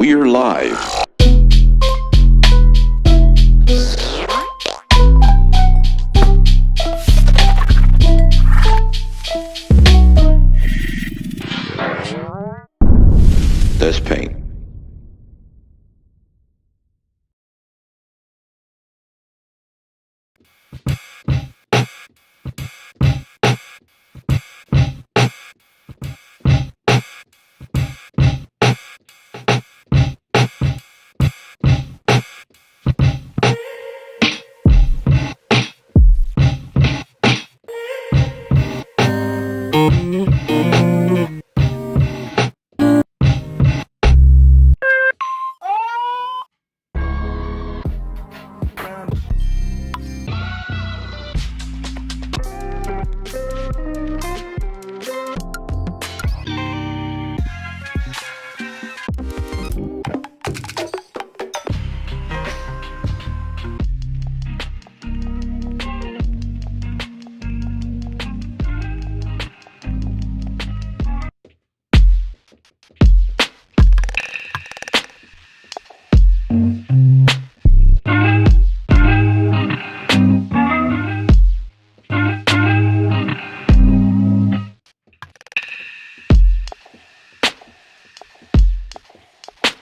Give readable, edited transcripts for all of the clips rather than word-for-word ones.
We're live. Let's paint.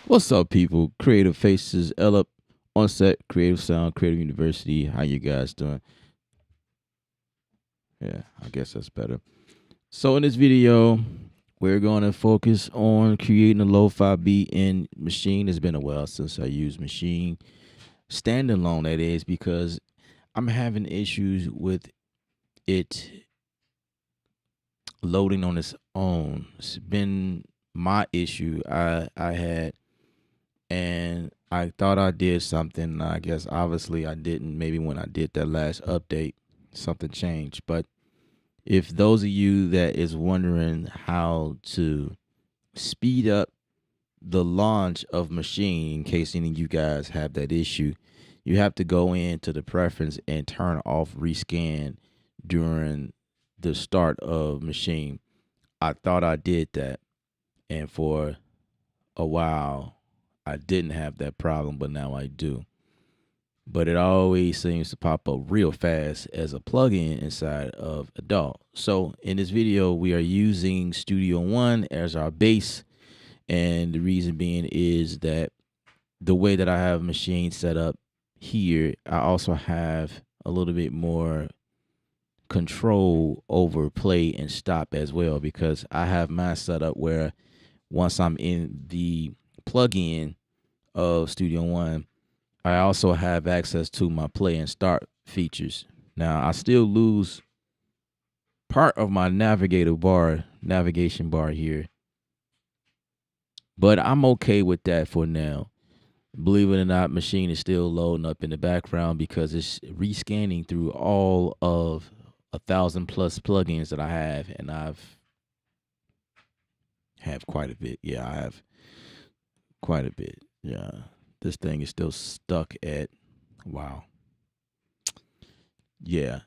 What's up, people? Creative Faces, L up on set, Creative Sound, Creative University. How you guys doing? Yeah, I guess that's better. So in this video, we're going to focus on creating a lo-fi beat in Maschine. It's been a while since I used Maschine standalone, that is, because I'm having issues with it loading on its own. It's been my issue I had, and I thought I did something. I guess obviously I didn't. Maybe when I did that last update, something changed. But if those of you that is wondering how to speed up the launch of Maschine, in case any of you guys have that issue, you have to go into the preference and turn off rescan during the start of Maschine. I thought I did that, and for a while I didn't have that problem, but now I do. But it always seems to pop up real fast as a plugin inside of Adult. So in this video, we are using Studio One as our base, and the reason being is that the way that I have Maschine set up here, I also have a little bit more control over play and stop as well, because I have mine set up where once I'm in the plugin of Studio One, I also have access to my play and start features. Now I still lose part of my navigation bar here, but I'm okay with that for now. Believe it or not, Maschine is still loading up in the background because it's rescanning through all of 1,000+ plugins that I have, and have quite a bit. Yeah, I have quite a bit. Yeah, this thing is still stuck at wow. Yeah,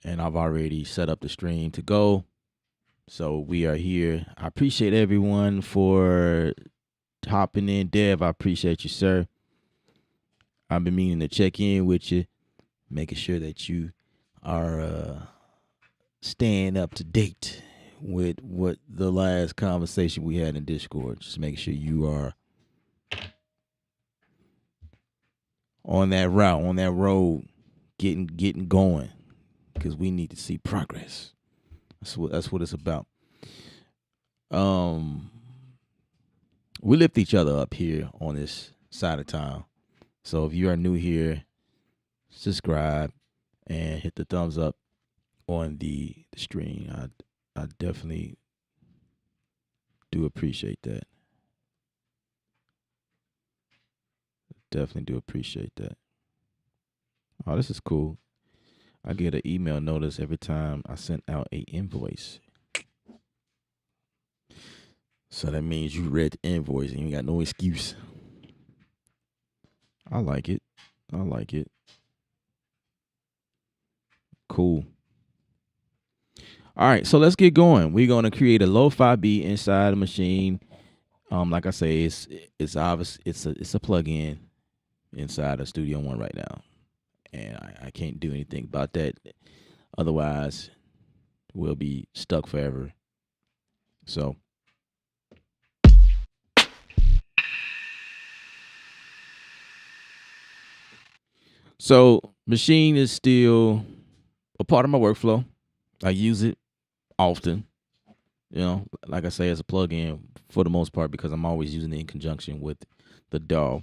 and I've already set up the stream to go. So we are here. I appreciate everyone for hopping in. Dev, I appreciate you, sir. I've been meaning to check in with you, making sure that you are staying up to date with what the last conversation we had in Discord. Just making sure you are on that route, on that road, getting going, because we need to see progress. That's what it's about. We lift each other up here on this side of town. So if you are new here, subscribe and hit the thumbs up on the stream. I definitely do appreciate that. Definitely do appreciate that. Oh, this is cool. I get an email notice every time I send out a invoice. So that means you read the invoice and you got no excuse. I like it. I like it. Cool. All right, so let's get going. We're gonna create a lo-fi beat inside the Maschine. Like I say, it's obvious. It's a plug-in inside of Studio One right now, and I can't do anything about that. Otherwise, we'll be stuck forever. So Maschine is still a part of my workflow. I use it often. You know, like I say, as a plug-in for the most part because I'm always using it in conjunction with the DAW.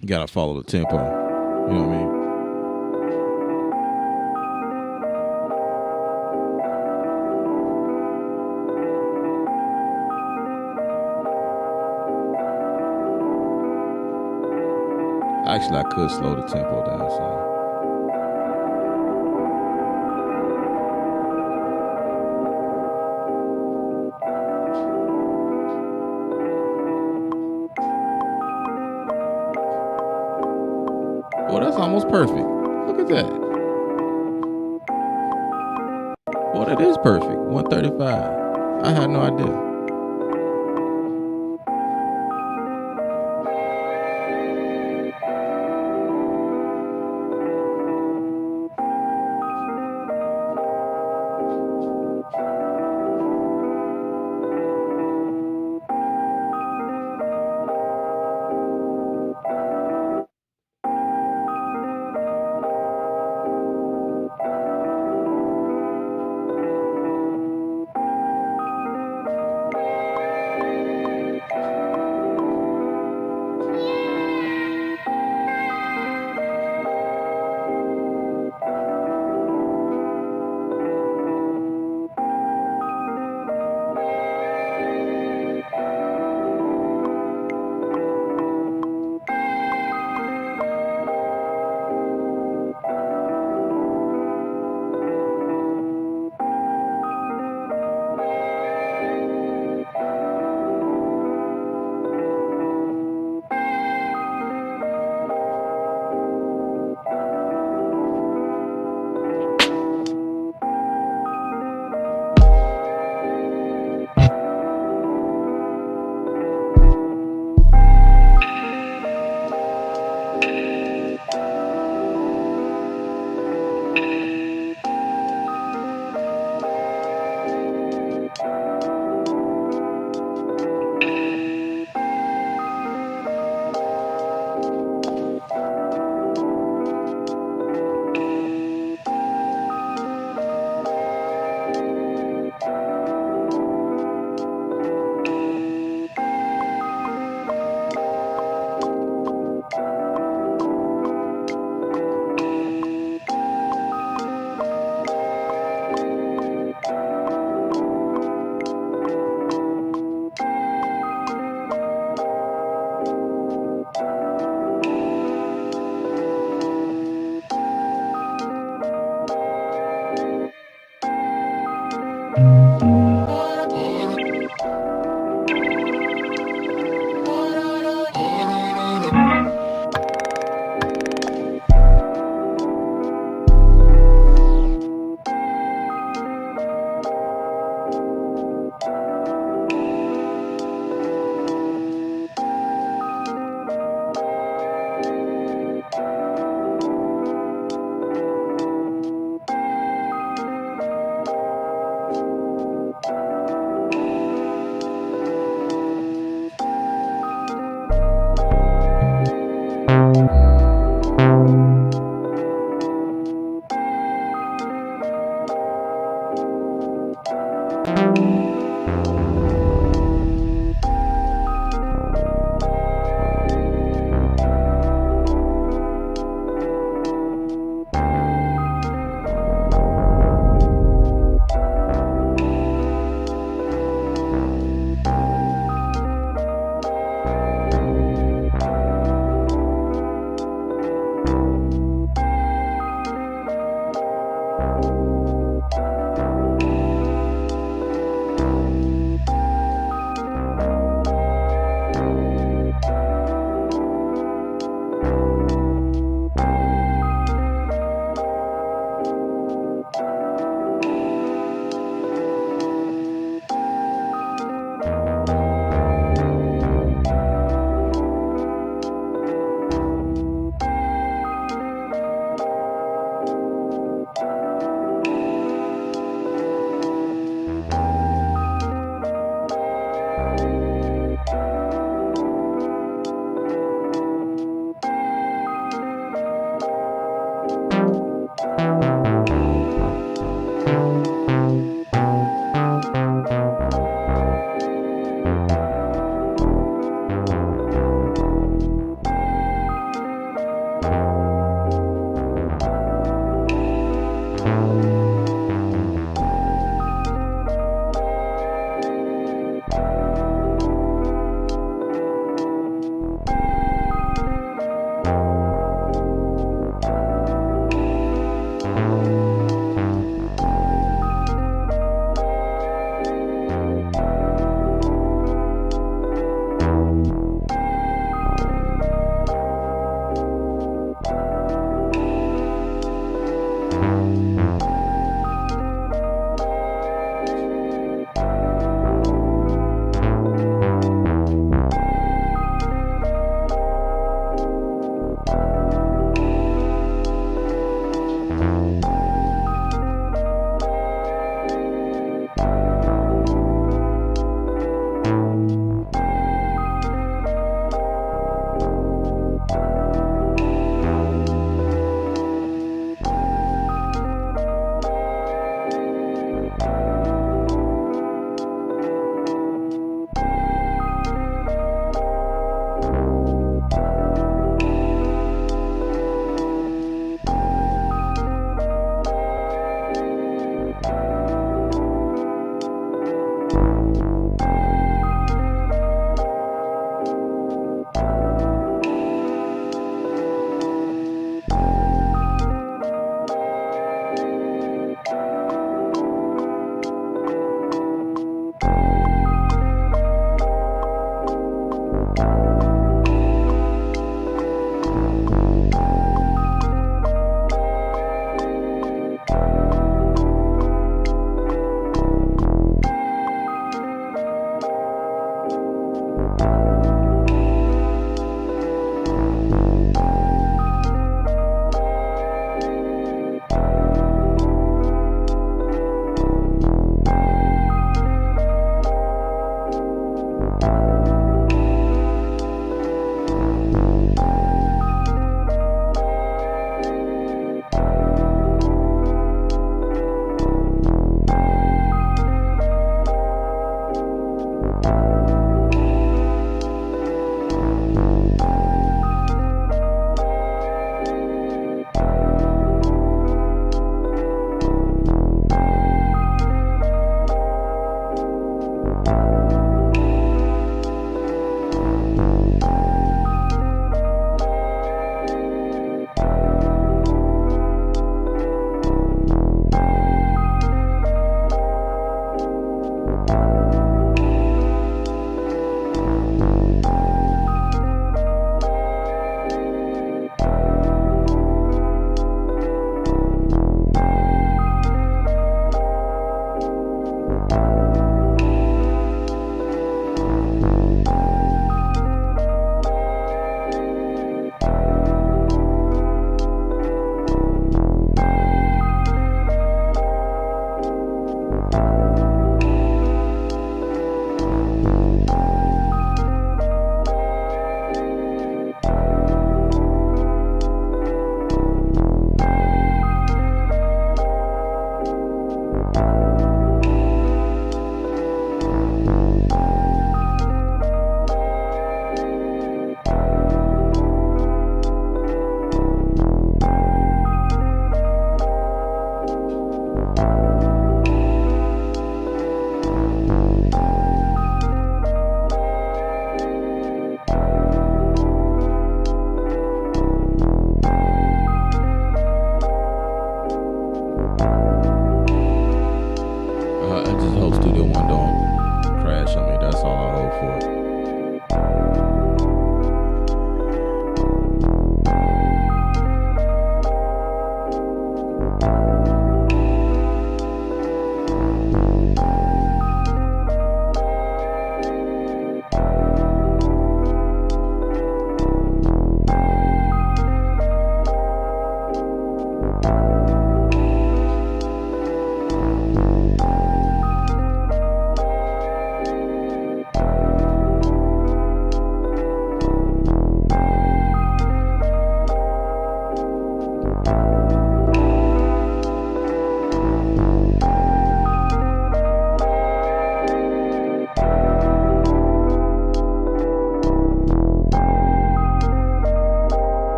You gotta follow the tempo. You know what I mean? Actually, I could slow the tempo down some. Well, that's almost perfect. Look at that. Well, that is perfect. 135. I had no idea.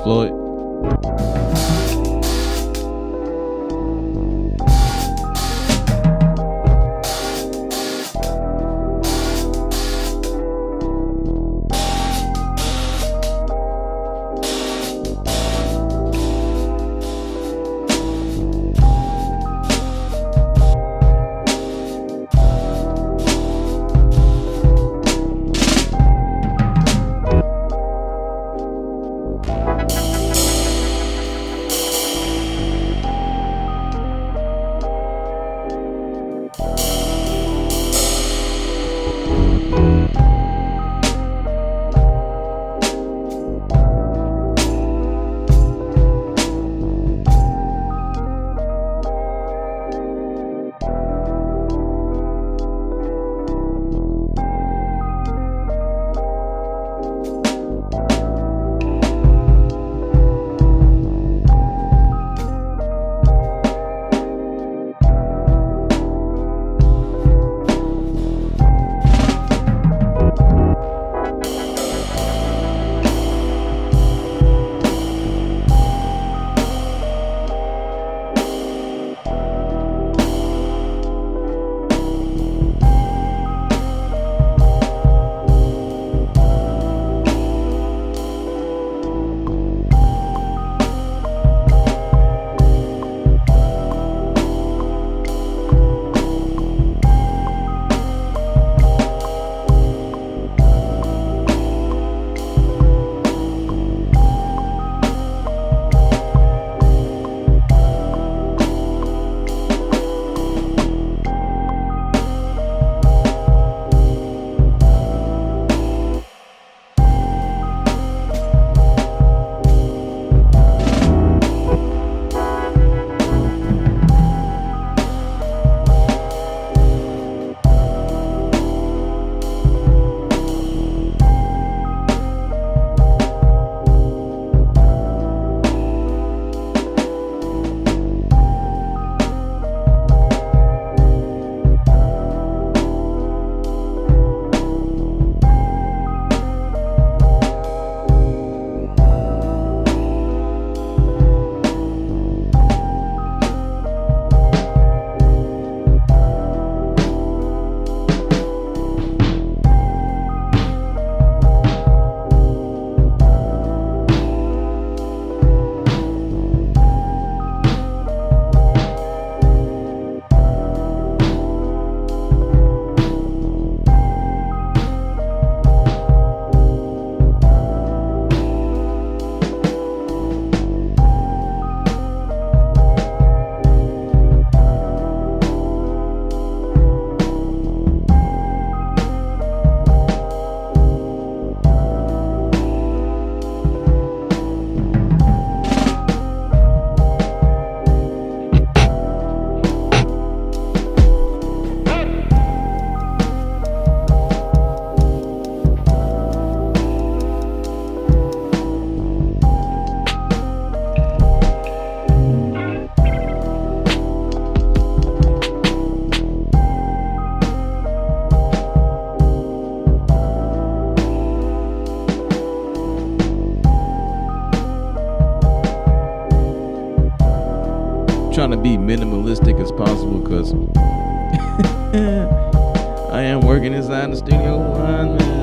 Floyd. trying to be minimalistic as possible because I am working inside the studio line, man.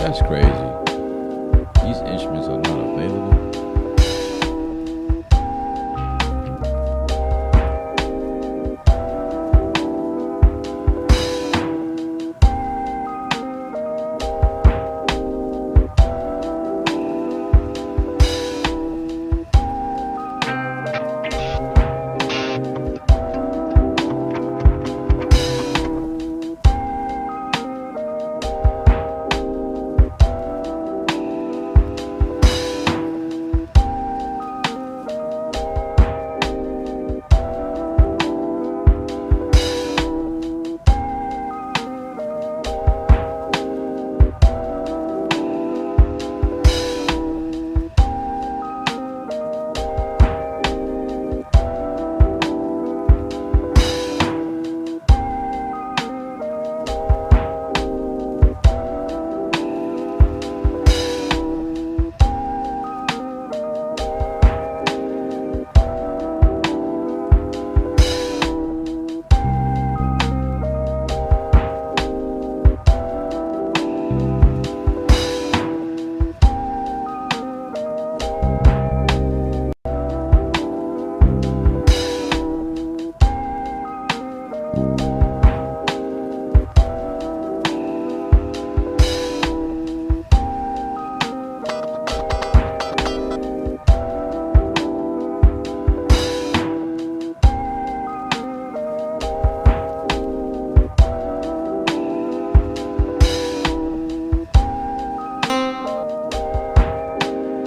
That's crazy. These instruments are not available.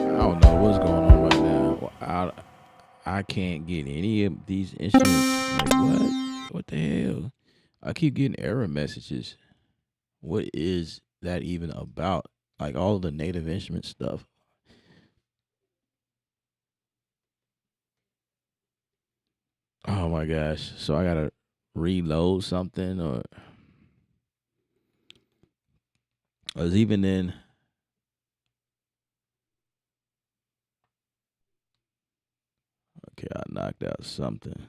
I don't know what's going on right now. I can't get any of these instruments. Like what? What the hell? I keep getting error messages. What is that even about? Like all the native instrument stuff. Oh my gosh. So I gotta reload something or is even then okay, I knocked out something.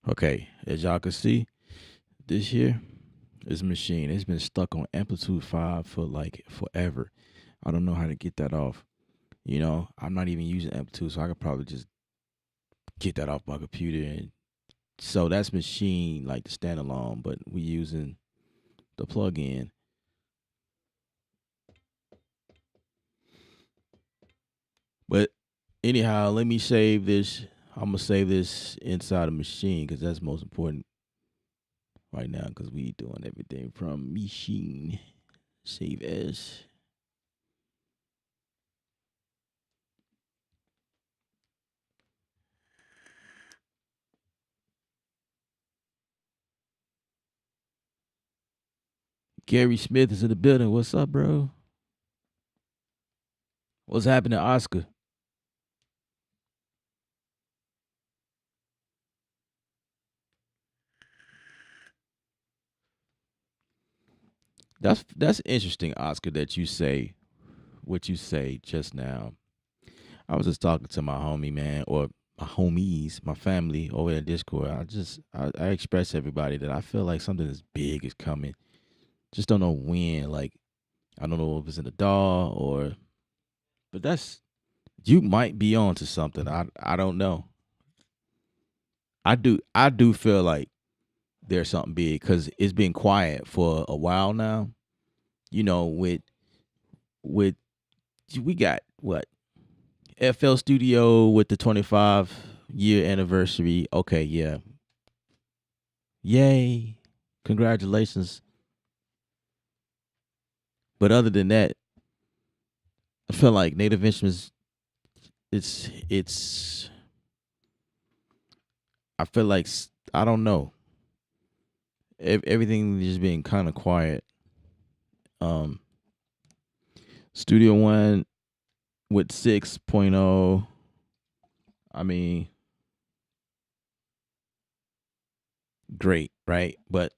Okay, as y'all can see, this here is machine. It's been stuck on amplitude 5 for like forever. I don't know how to get that off. I'm not even using amplitude, so I could probably just get that off my computer. And so that's machine like the standalone, but we using the plug-in. But anyhow, let me save this. I'm gonna save this inside a machine because that's most important right now because we doing everything from machine. Save as. Gary Smith is in the building. What's up, bro? What's happening, Oscar? That's interesting, Oscar, that you say what you say just now. I was just talking to my homie, man, or my homies, my family over in Discord. I express to everybody that I feel like something as big is coming. Just don't know when. Like I don't know if it's in the DAW or, but that's you might be on to something. I don't know. I do feel like there's something big because it's been quiet for a while now. With we got what FL Studio with the 25-year anniversary. Okay, yeah, yay, congratulations. But other than that, I feel like Native Instruments it's I feel like I don't know. Everything just being kind of quiet. Um, Studio One with 6.0. I mean, great, right? But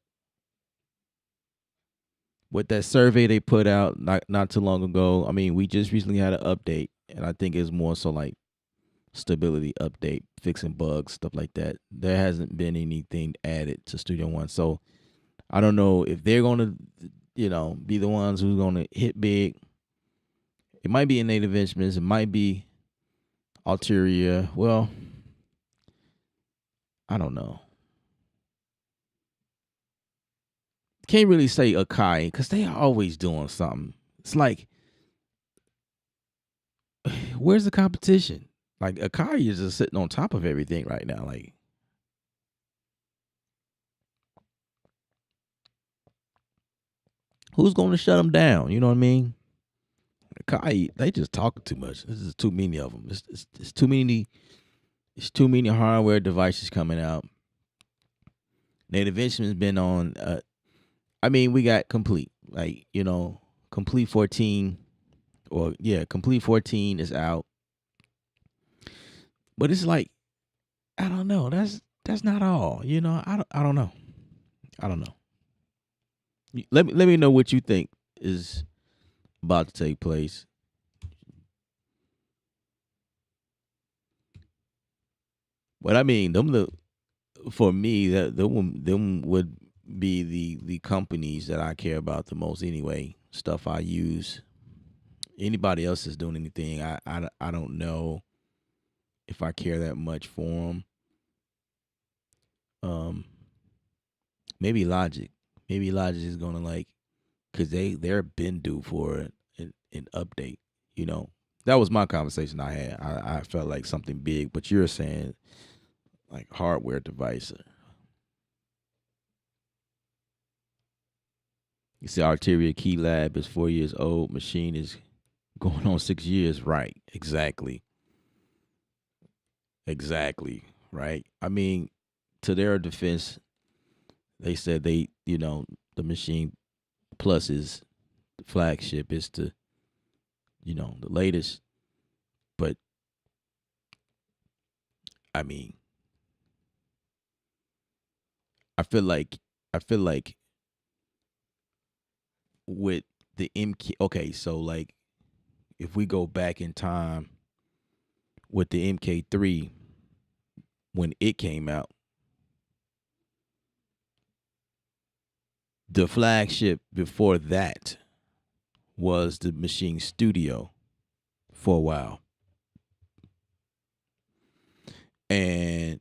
with that survey they put out not too long ago, I mean, we just recently had an update, and I think it's more so like stability update, fixing bugs, stuff like that. There hasn't been anything added to Studio One, so I don't know if they're gonna, be the ones who's gonna hit big. It might be in Native Instruments, it might be Ulterior. Well, I don't know. Can't really say Akai because they are always doing something. It's like, where's the competition? Like Akai is just sitting on top of everything right now. Like, who's going to shut them down? You know what I mean? Akai, they just talking too much. This is too many of them. It's too many. It's too many hardware devices coming out. Native Instruments been on. I mean, we got Complete. Like, Complete 14, or yeah, Complete 14 is out. But it's like, I don't know. That's not all. I don't know. I don't know. Let me know what you think is about to take place. But I mean, for me, them would be the companies that I care about the most anyway. Stuff I use. Anybody else is doing anything, I don't know if I care that much for them. Um, maybe Logic. Maybe Logic is gonna like, cause they're been due for an update. That was my conversation I had. I felt like something big, but you're saying like hardware device. You see, Arteria Key Lab is 4 years old. Machine is going on 6 years. Right. Exactly. Exactly. Right. I mean, to their defense, they said the Machine Plus is the flagship, is the latest. But I mean, I feel like I feel like with the MK. Okay, so like if we go back in time with the MK3 when it came out, the flagship before that was the Machine Studio for a while. And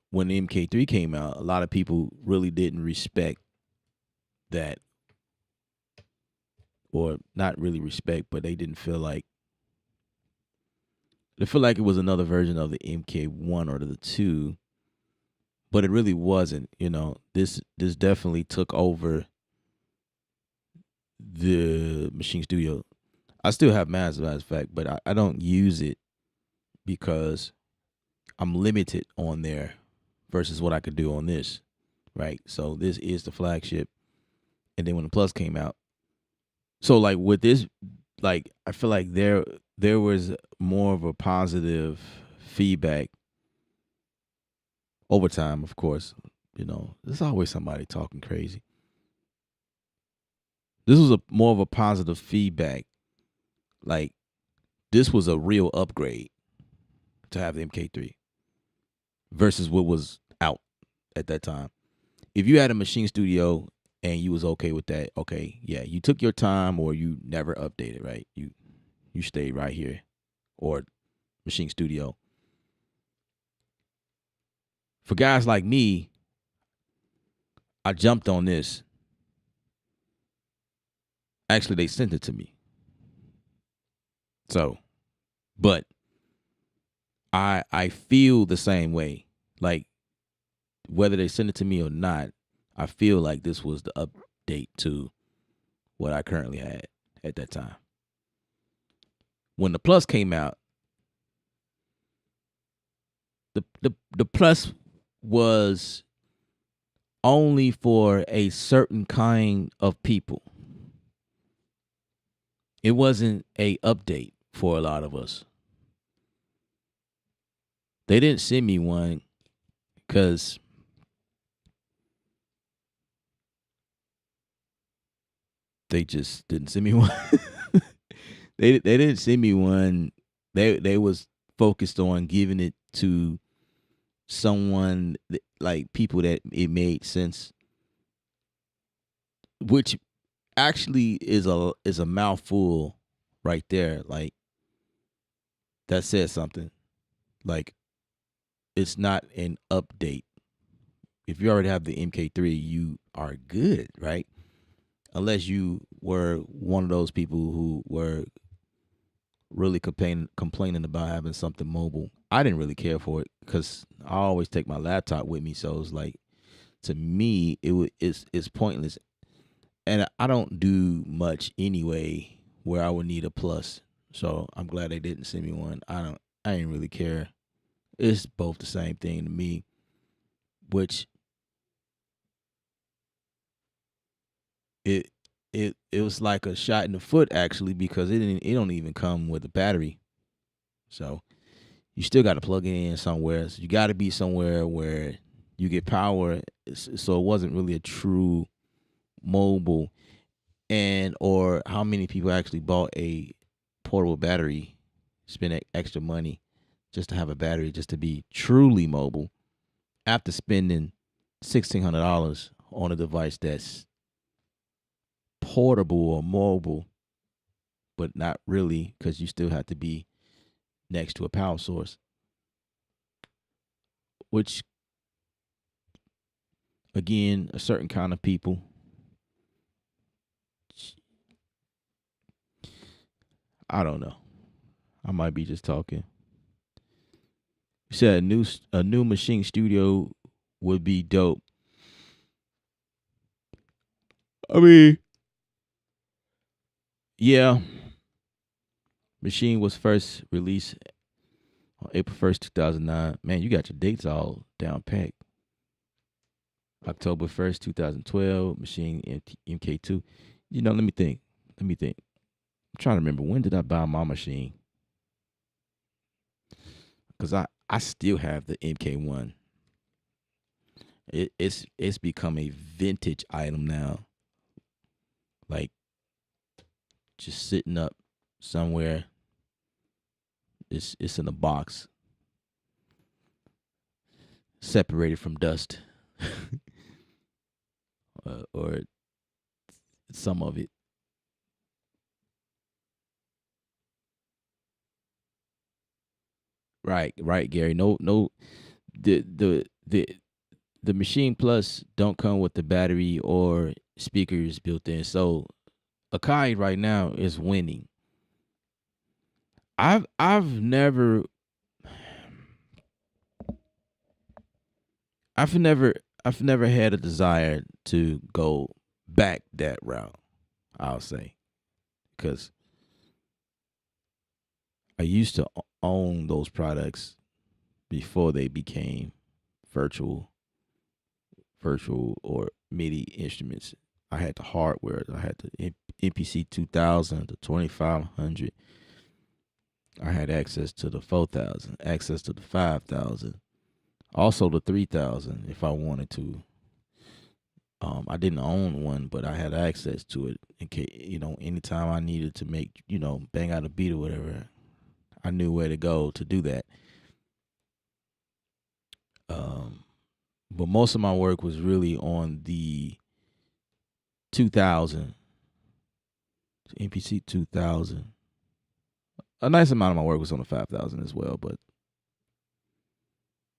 when the MK3 came out, a lot of people really didn't respect that, or not really respect, but they didn't feel like it was another version of the MK1 or the 2, but it really wasn't. This definitely took over the Machine Studio. I still have mine as a matter of fact, but I don't use it because I'm limited on there versus what I could do on this, right? So this is the flagship, and then when the Plus came out, so like with this, like I feel like there was more of a positive feedback over time. Of course, there's always somebody talking crazy. This was a more of a positive feedback. Like this was a real upgrade to have the MK3 versus what was out at that time. If you had a Machine Studio and you was okay with that, okay, yeah, you took your time or you never updated, right? You stayed right here, or Machine Studio. For guys like me, I jumped on this. Actually, they sent it to me. So, but I feel the same way. Like whether they send it to me or not, I feel like this was the update to what I currently had at that time. When the Plus came out, the plus was only for a certain kind of people. It wasn't a update for a lot of us. They didn't send me one because they just didn't send me one. They didn't send me one. They was focused on giving it to someone like people that it made sense, which actually is a mouthful right there. Like that says something. Like it's not an update. If you already have the MK3, you are good, right? Unless you were one of those people who were really complaining about having something mobile. I didn't really care for it because I always take my laptop with me, so it's like to me it's pointless, and I don't do much anyway where I would need a plus. So I'm glad they didn't send me one. I didn't really care. It's both the same thing to me, which it it was like a shot in the foot actually because it don't even come with a battery. So you still got to plug it in somewhere. So you got to be somewhere where you get power. So it wasn't really a true mobile. And or how many people actually bought a portable battery, spend extra money just to have a battery, just to be truly mobile after spending $1,600 on a device that's portable or mobile, but not really because you still have to be next to a power source, which again, a certain kind of people. I don't know. I might be just talking. You said a new machine studio would be dope. I mean, yeah. Machine was first released on April 1st, 2009. Man, you got your dates all down packed. October 1st, 2012. Machine MK2. You know, let me think. Let me think. I'm trying to remember, when did I buy my machine? Because I still have the MK1. It's become a vintage item now. Like just sitting up somewhere. It's in a box, separated from dust, or some of it. Right, Gary. No. The the the the machine plus don't come with the battery or speakers built in. So Akai right now is winning. I've never I've never I've never had a desire to go back that route. I'll say because I used to own those products before they became virtual virtual or MIDI instruments. I had the hardware. I had the MPC 2000, the 2500. I had access to the 4000, access to the 5000, also the 3000 if I wanted to. I didn't own one, but I had access to it in case, anytime I needed to make, bang out a beat or whatever, I knew where to go to do that. Um, but most of my work was really on the 2000, MPC 2000. A nice amount of my work was on the 5000 as well, but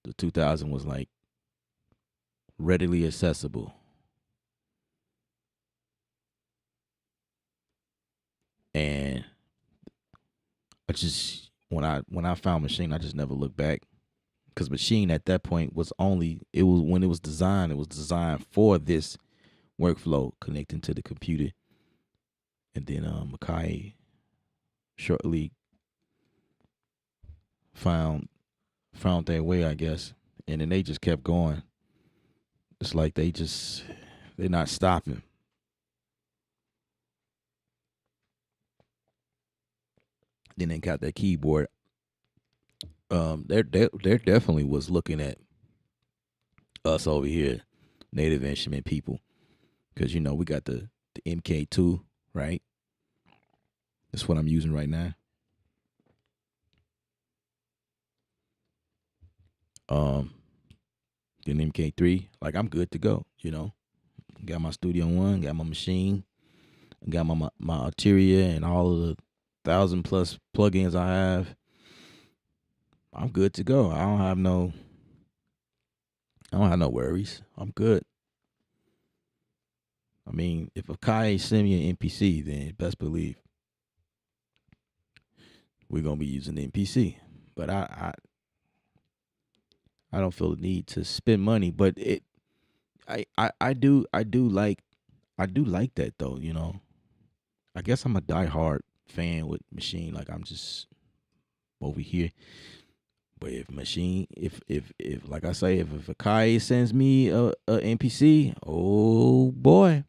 the 2000 was like readily accessible. And I just when I found Machine, I just never looked back because Machine at that point was when it was designed for this workflow connecting to the computer, and then Makai shortly found found their way, I guess, and then they just kept going. It's like they're not stopping. Then they got that keyboard. They're definitely was looking at us over here, Native Instrument people, because we got the MK2, right? That's what I'm using right now. Um, then MK3, like I'm good to go. Got my Studio One, got my machine, got my Arteria and all of the 1,000+ plugins I have. I'm good to go. I don't have no worries. I'm good. I mean, if a Kai send me an NPC, then best believe we're gonna be using the NPC. But I don't feel the need to spend money. But I do like that though. I guess I'm a diehard fan with Machine. Like I'm just over here. But if Machine, if like I say, if a Kai sends me a NPC, oh boy,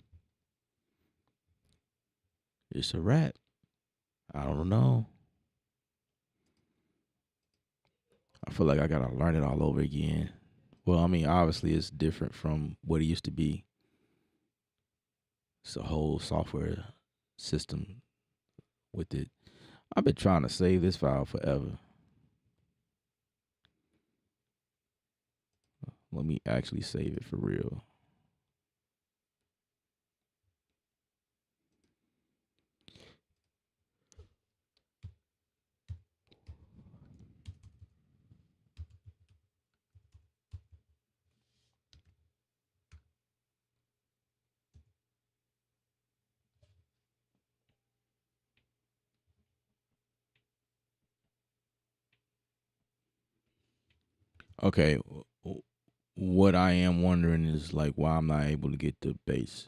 it's a wrap. I don't know. I feel like I gotta learn it all over again. Well, I mean, obviously it's different from what it used to be. It's a whole software system with it. I've been trying to save this file forever. Let me actually save it for real. Okay, what I am wondering is like why I'm not able to get the bass.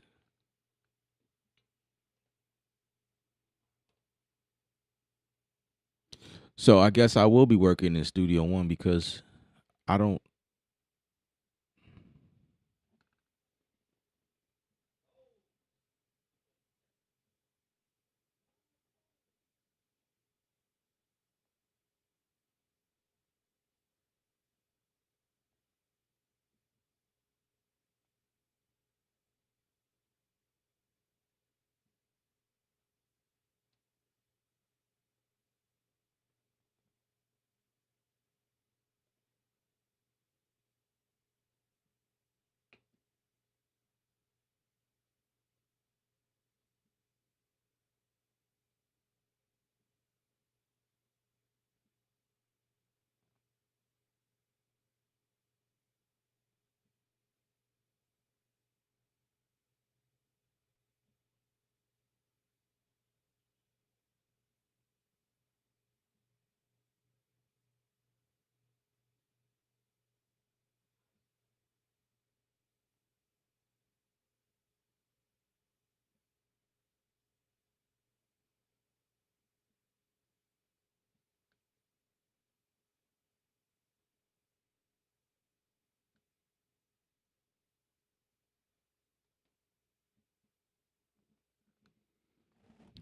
So I guess I will be working in Studio One because I don't.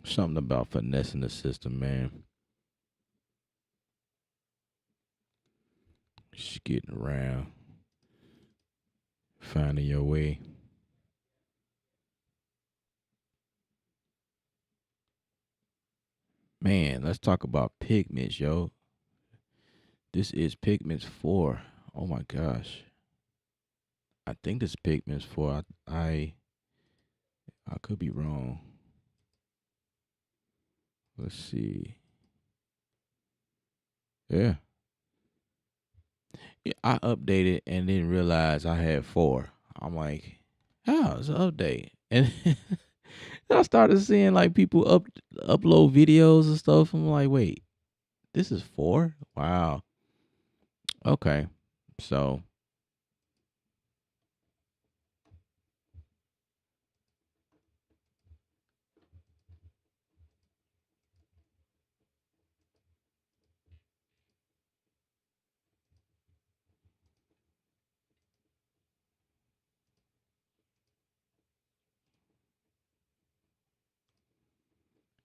Something about finessing the system, man. Just getting around, finding your way. Man, let's talk about pigments, yo. This is Pigments 4. Oh my gosh. I think this is Pigments 4. I could be wrong. Let's see. Yeah. Yeah, I updated and didn't realize I had 4. I'm like, oh, it's an update. And I started seeing like people upload videos and stuff. I'm like, wait, this is 4? Wow. Okay. So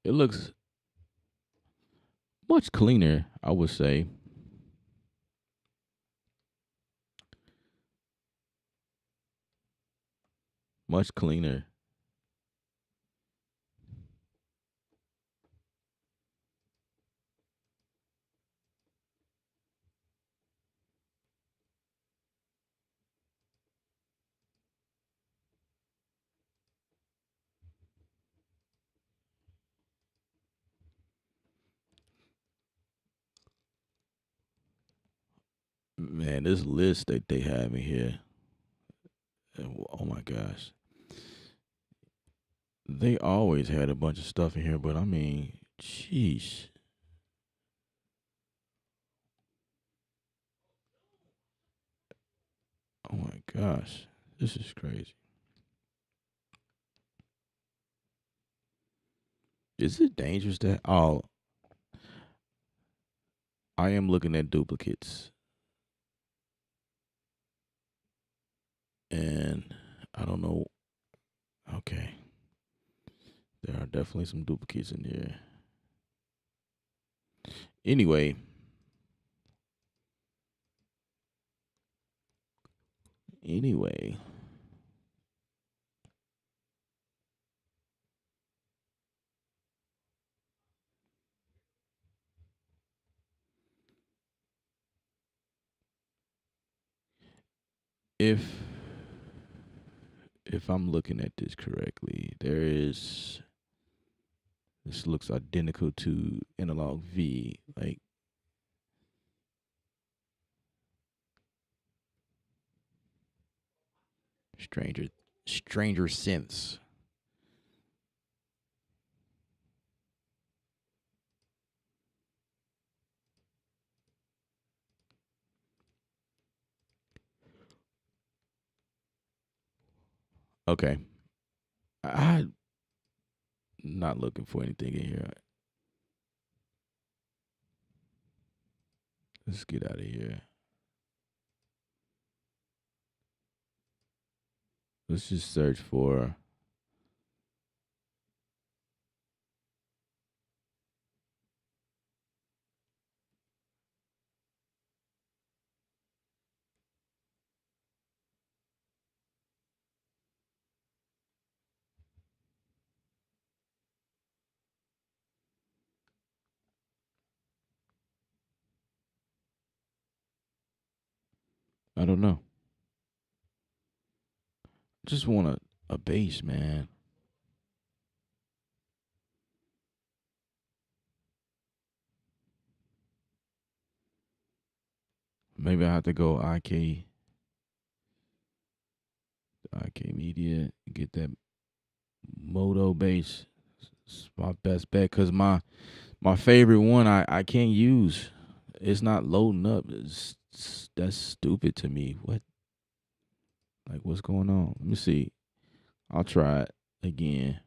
it looks much cleaner, I would say. Much cleaner. Man, this list that they have in here. Oh my gosh. They always had a bunch of stuff in here, but I mean, sheesh. Oh my gosh. This is crazy. Is it dangerous that I am looking at duplicates. And I don't know. Okay. There are definitely some duplicates in there. Anyway, anyway, if I'm looking at this correctly, this looks identical to analog V, like stranger stranger synths. Okay. I'm not looking for anything in here. Let's get out of here. Let's just search for I don't know. Just want a bass, man. Maybe I have to go IK Media, get that Moto bass. It's my best bet because my favorite one I can't use. It's not loading up. That's stupid to me. What? Like what's going on? Let me see. I'll try it again.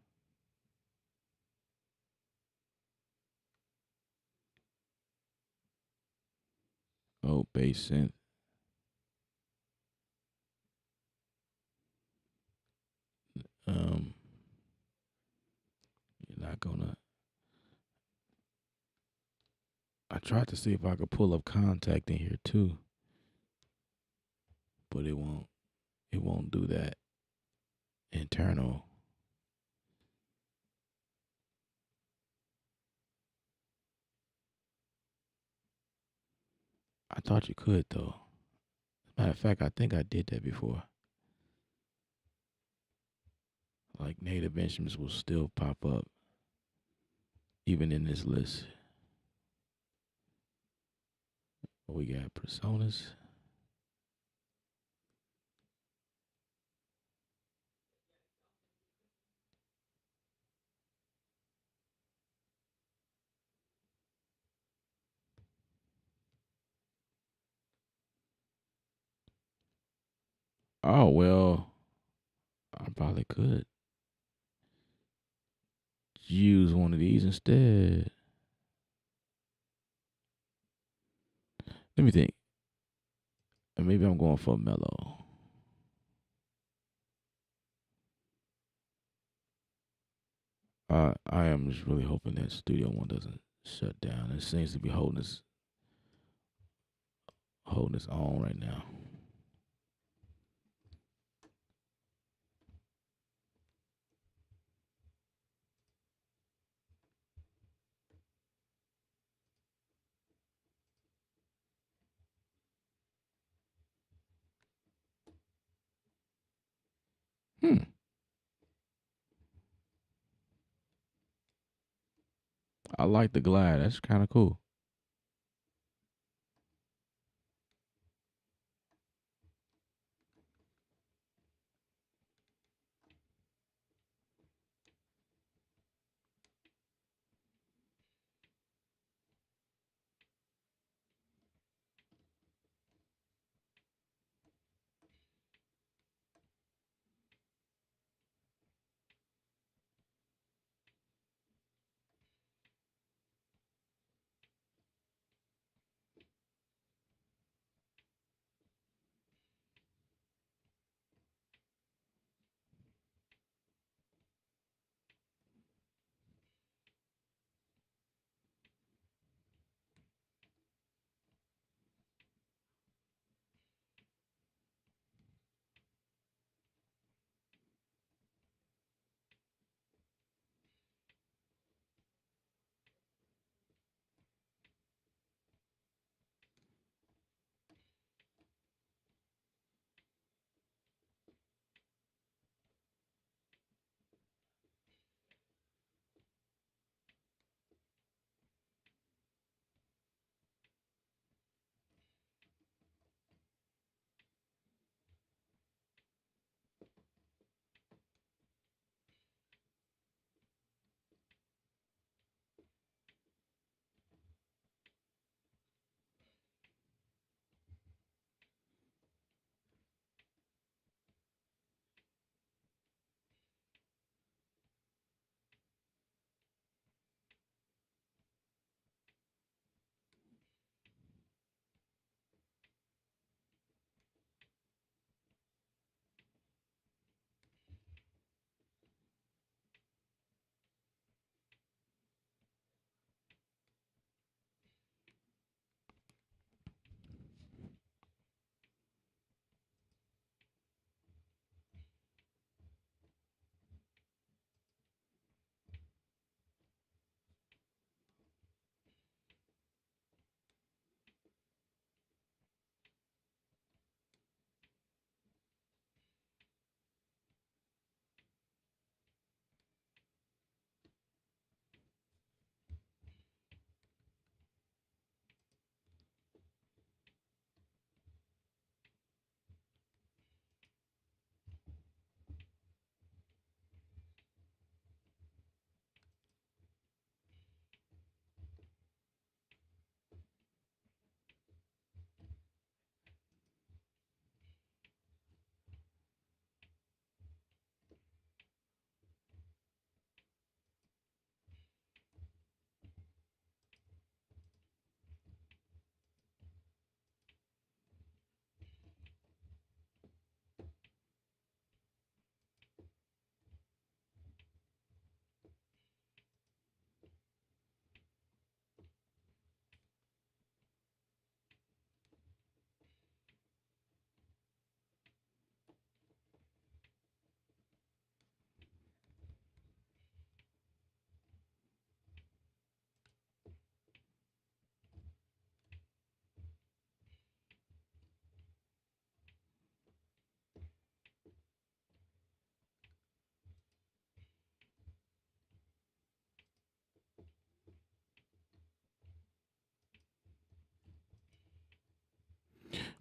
Oh, bass synth. Um, you're not gonna. I tried to see if I could pull up contact in here too, but it won't. It won't do that. Internal. I thought you could though. Matter of fact, I think I did that before. Like native instruments will still pop up even in this list. We got personas. Oh well, I probably could use one of these instead. Let me think. Maybe I'm going for a mellow. I am just really hoping that Studio One doesn't shut down. It seems to be holding its own right now. Hmm. I like the glide. That's kind of cool.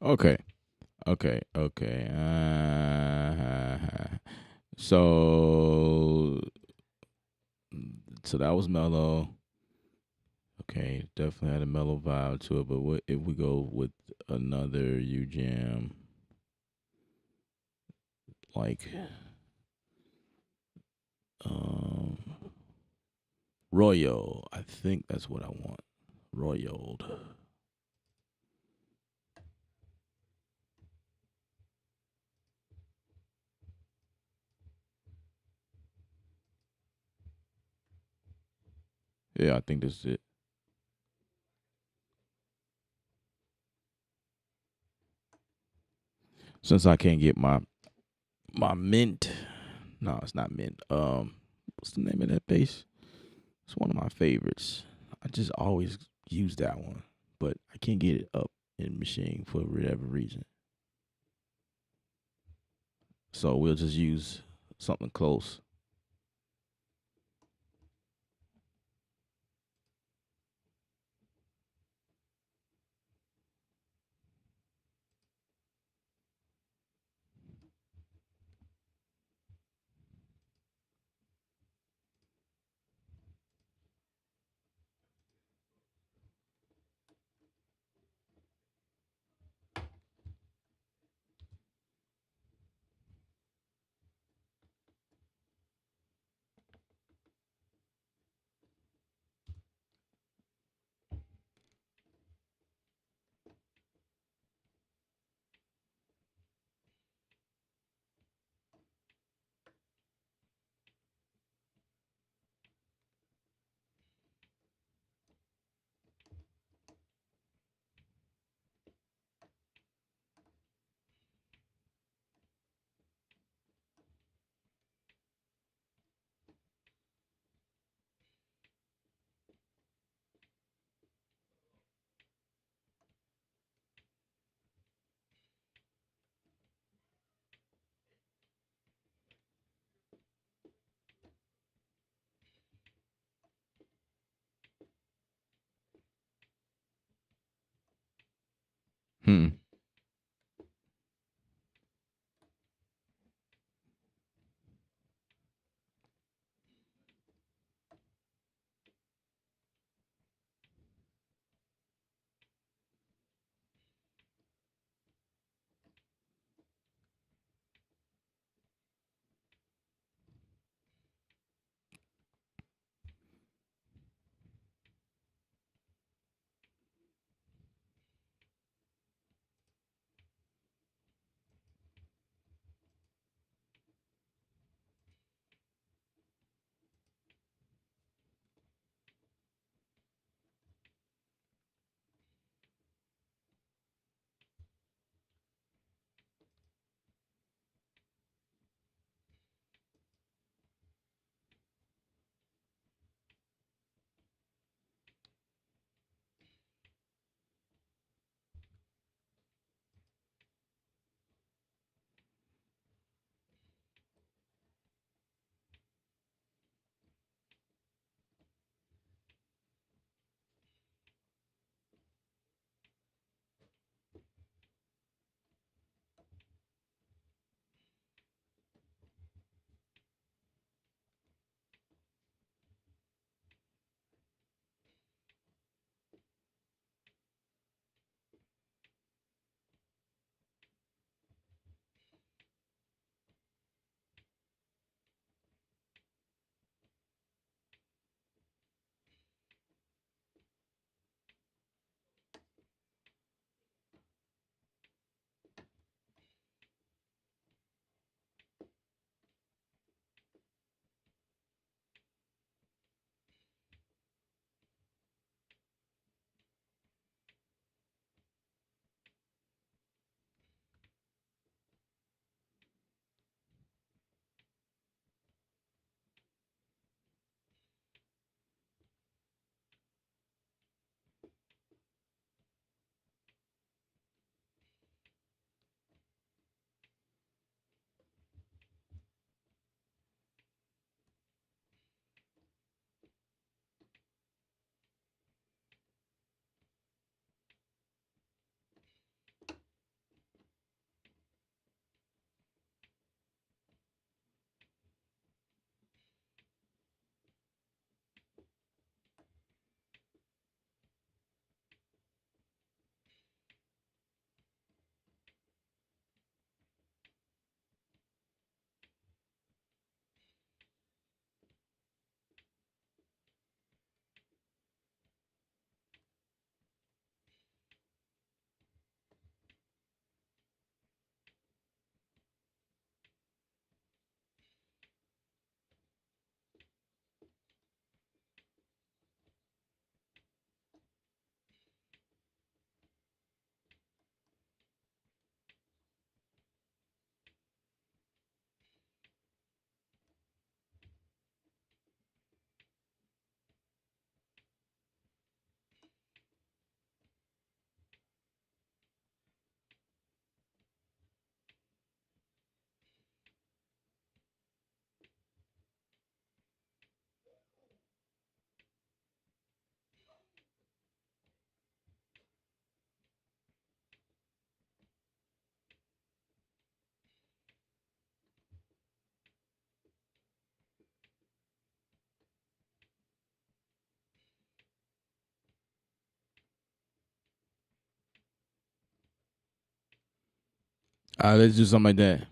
Okay. Okay. Okay. So so that was mellow. Okay, definitely had a mellow vibe to it. But what if we go with another U Jam like um Royal? I think that's what I want. Royal. Yeah, I think this is it. Since I can't get my mint. No, it's not mint. What's the name of that base? It's one of my favorites. I just always use that one, but I can't get it up in Machine for whatever reason. So we'll just use something close. Hmm. Let's do something like that.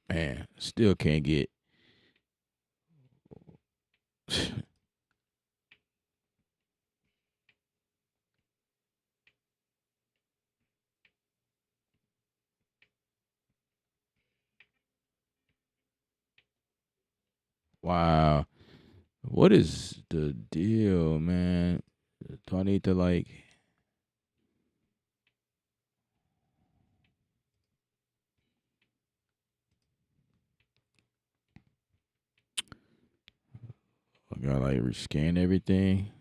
Man, still can't get. Wow. What is the deal, man? Do I need to like? I gotta like rescan everything.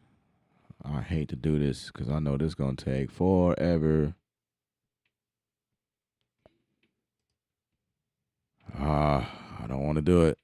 I hate to do this because I know this gonna take forever. I don't want to do it.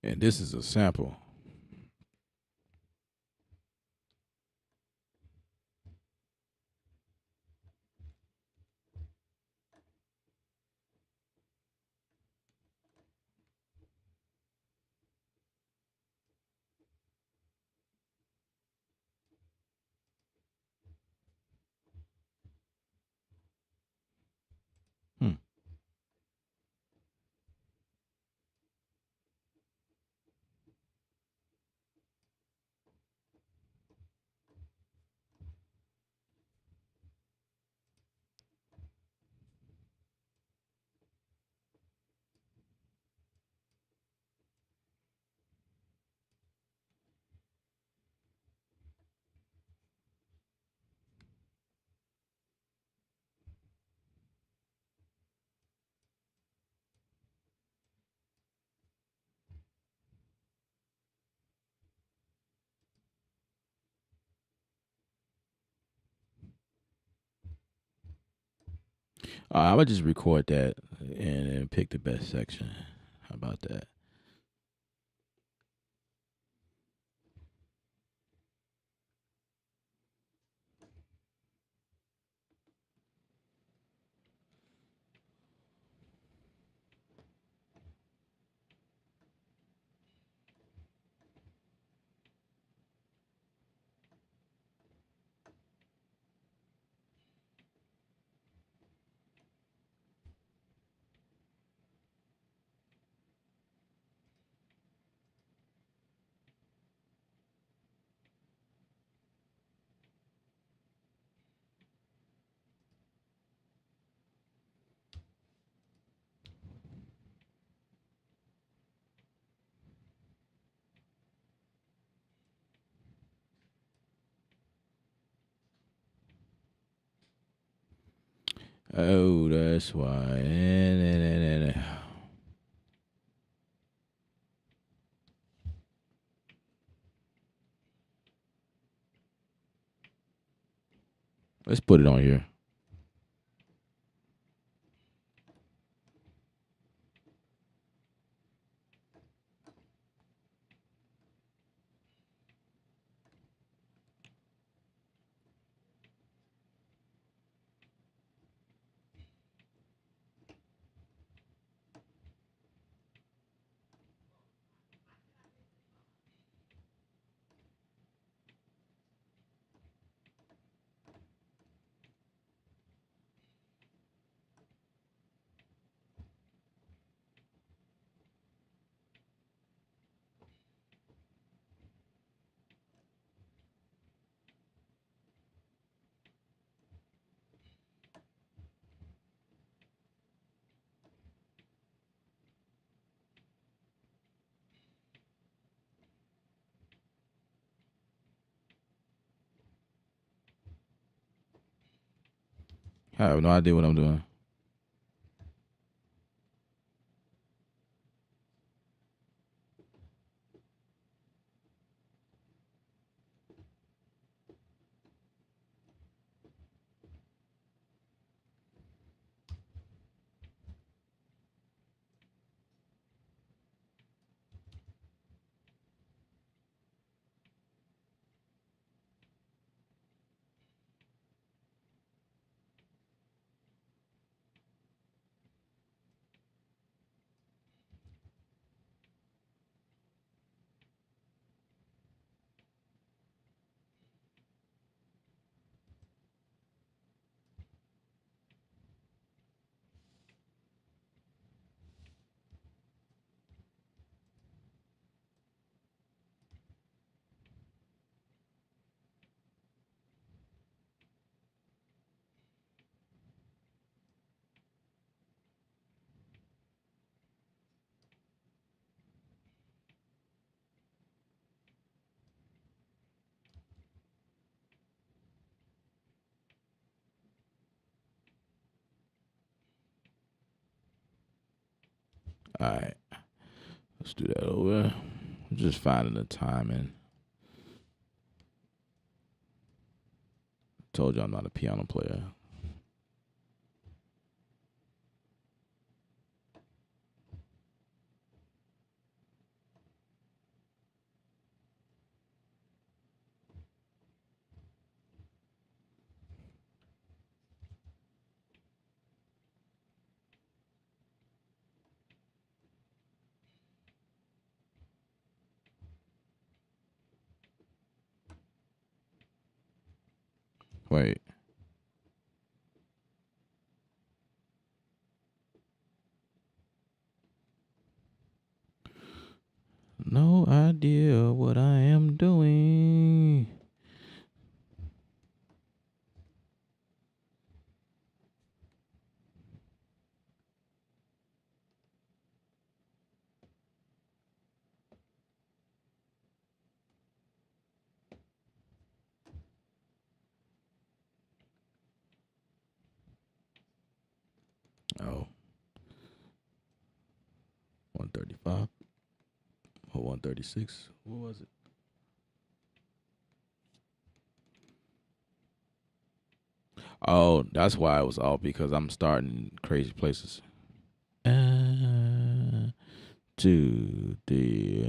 And this is a sample. Hmm. I would just record that and pick the best section. How about that? Oh, that's why. Let's put it on here. I have no idea what I'm doing. All right. Let's do that over. I'm just finding the timing. Told you I'm not a piano player. Wait. No idea what I am doing. Oh, 135 or 136. What was it? Oh, that's why it was off because I'm starting in crazy places. 2, 3.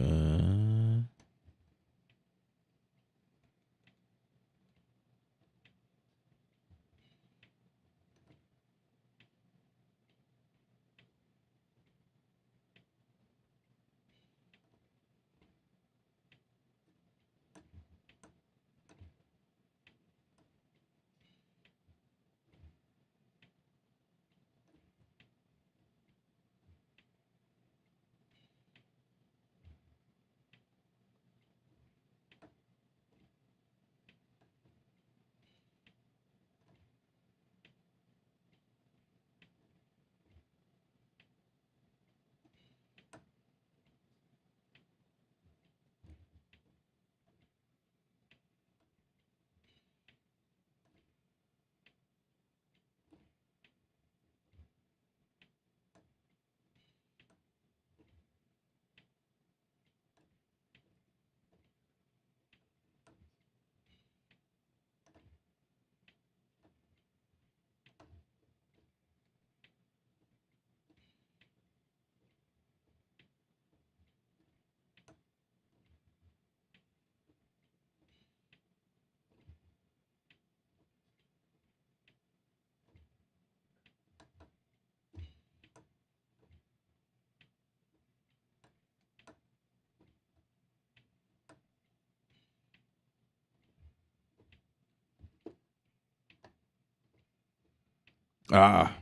Ah,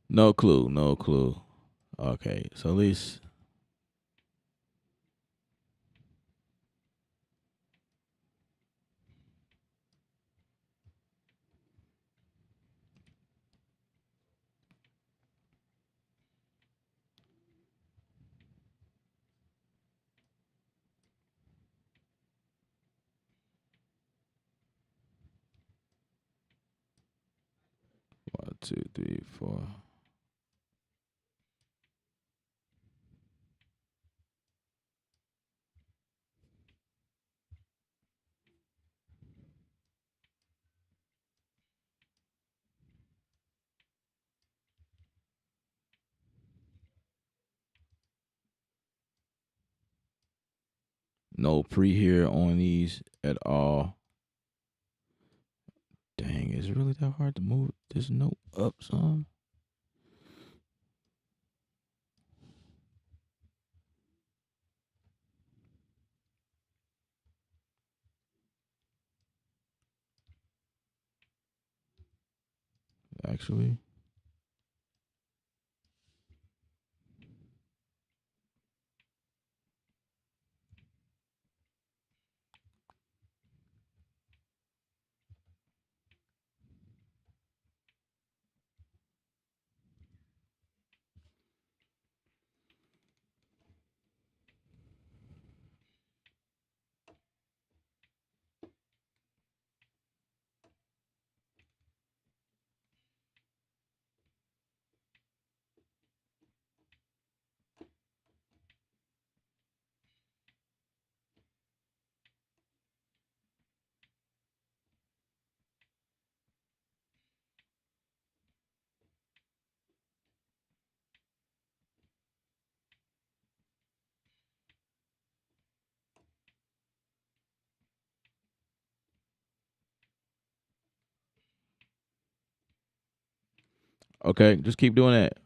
no clue. No clue. Okay, so at least one, two, three, four. No pre here on these at all. Dang, is it really that hard to move this note up some? Actually. Okay, just keep doing that.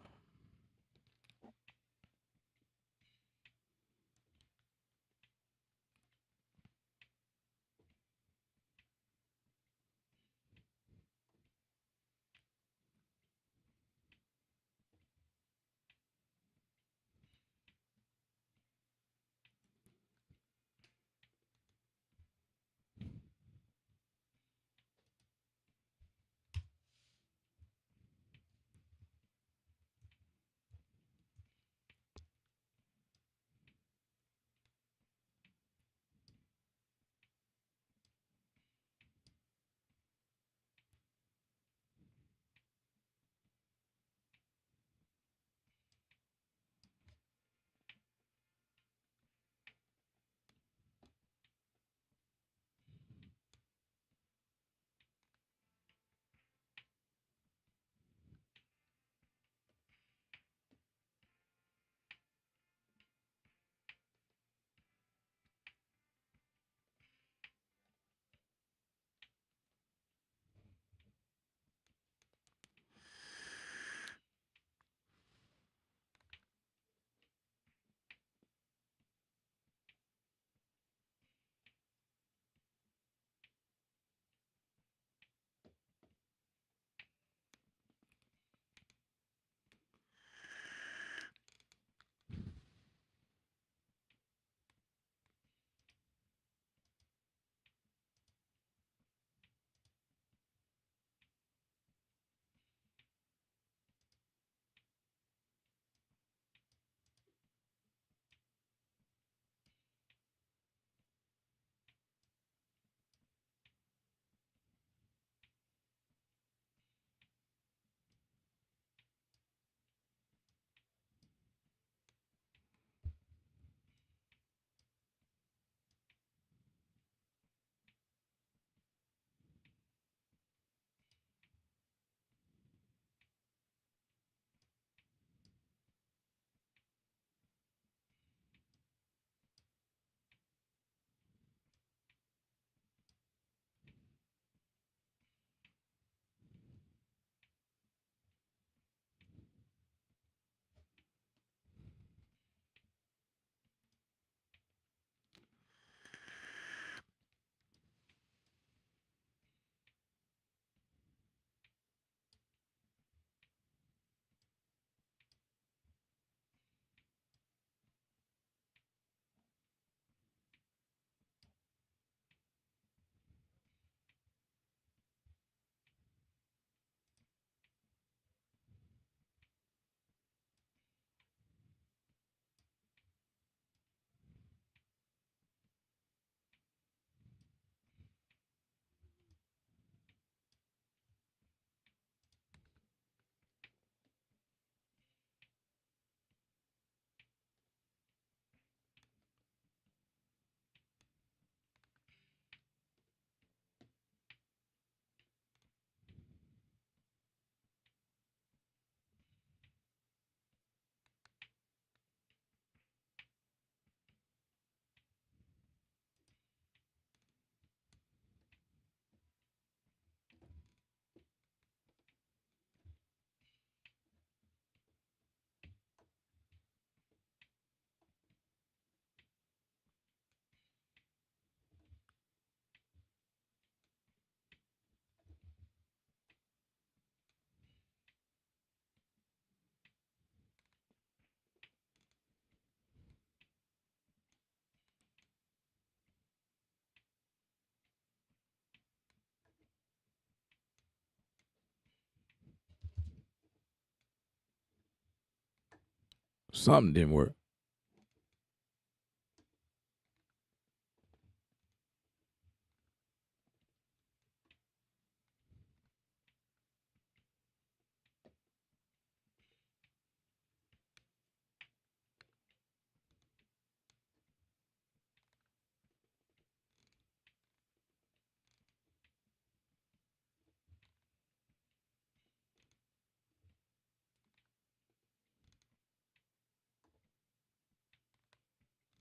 Something didn't work.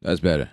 That's better.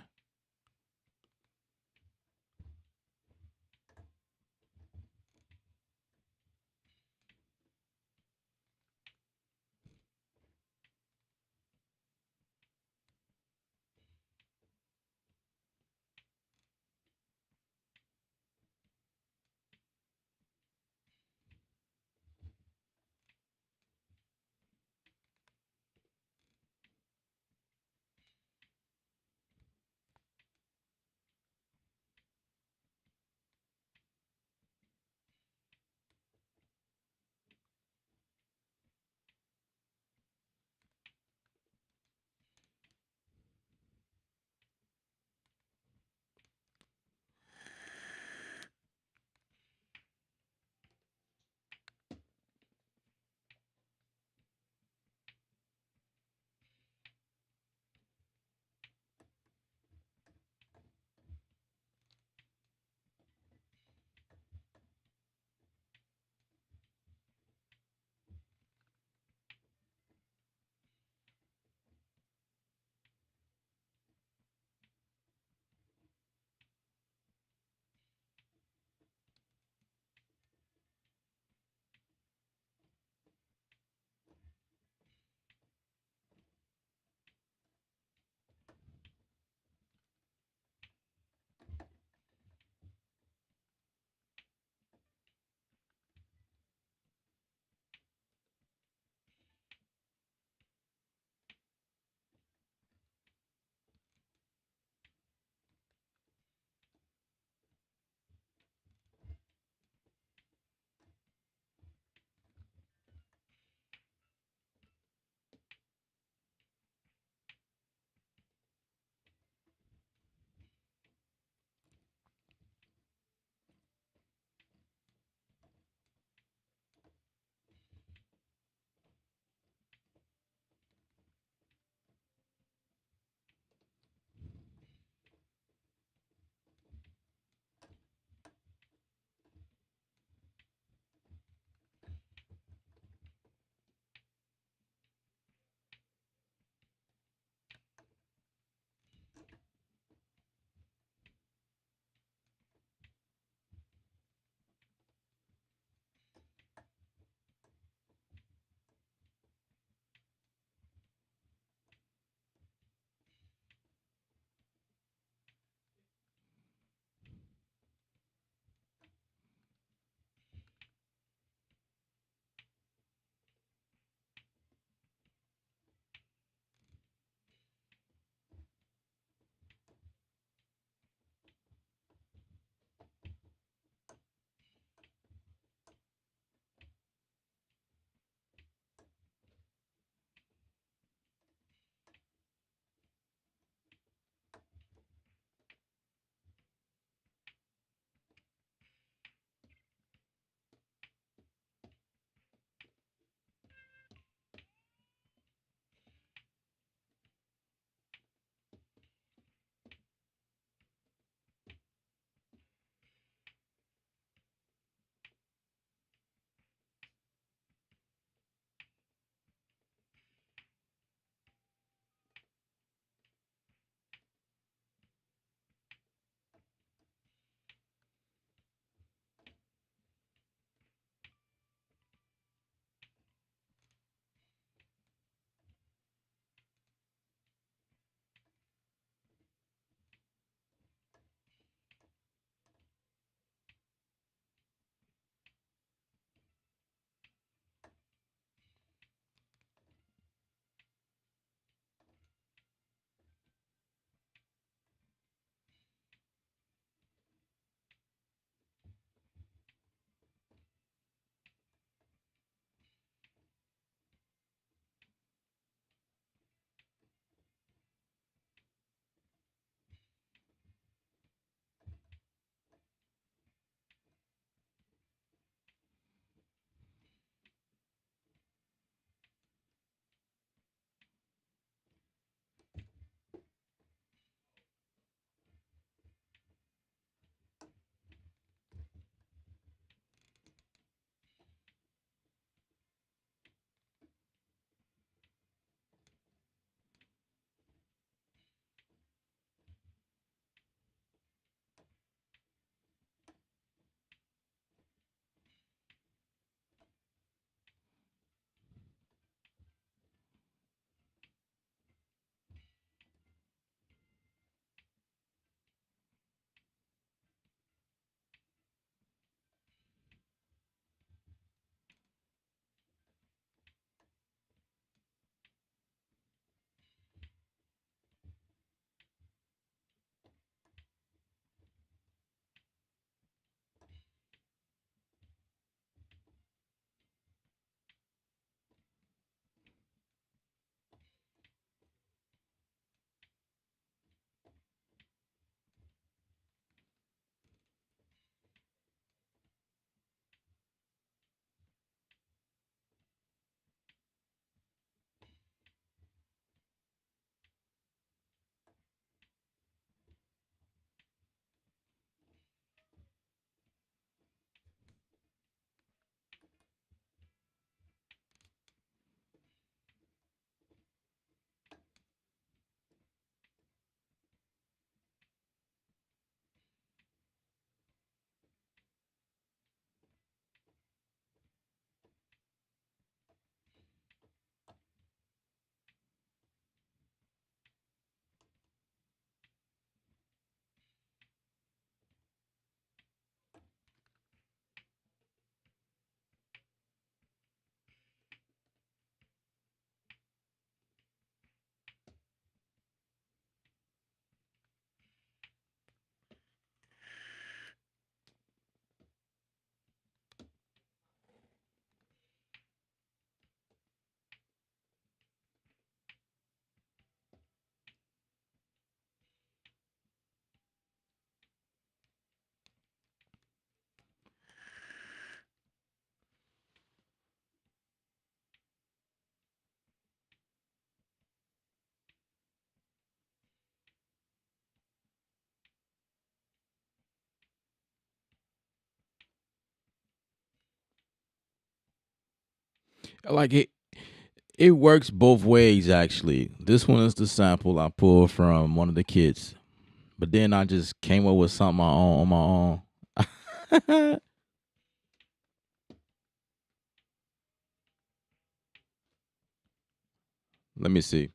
Like it works both ways actually. This one is the sample I pulled from one of the kids, but then I just came up with something on my own. Let me see.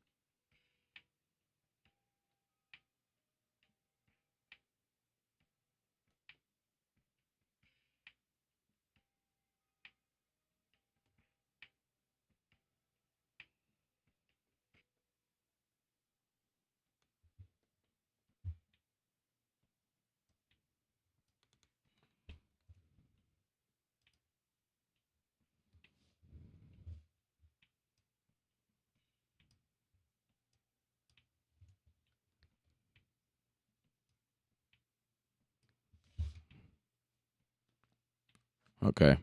Okay.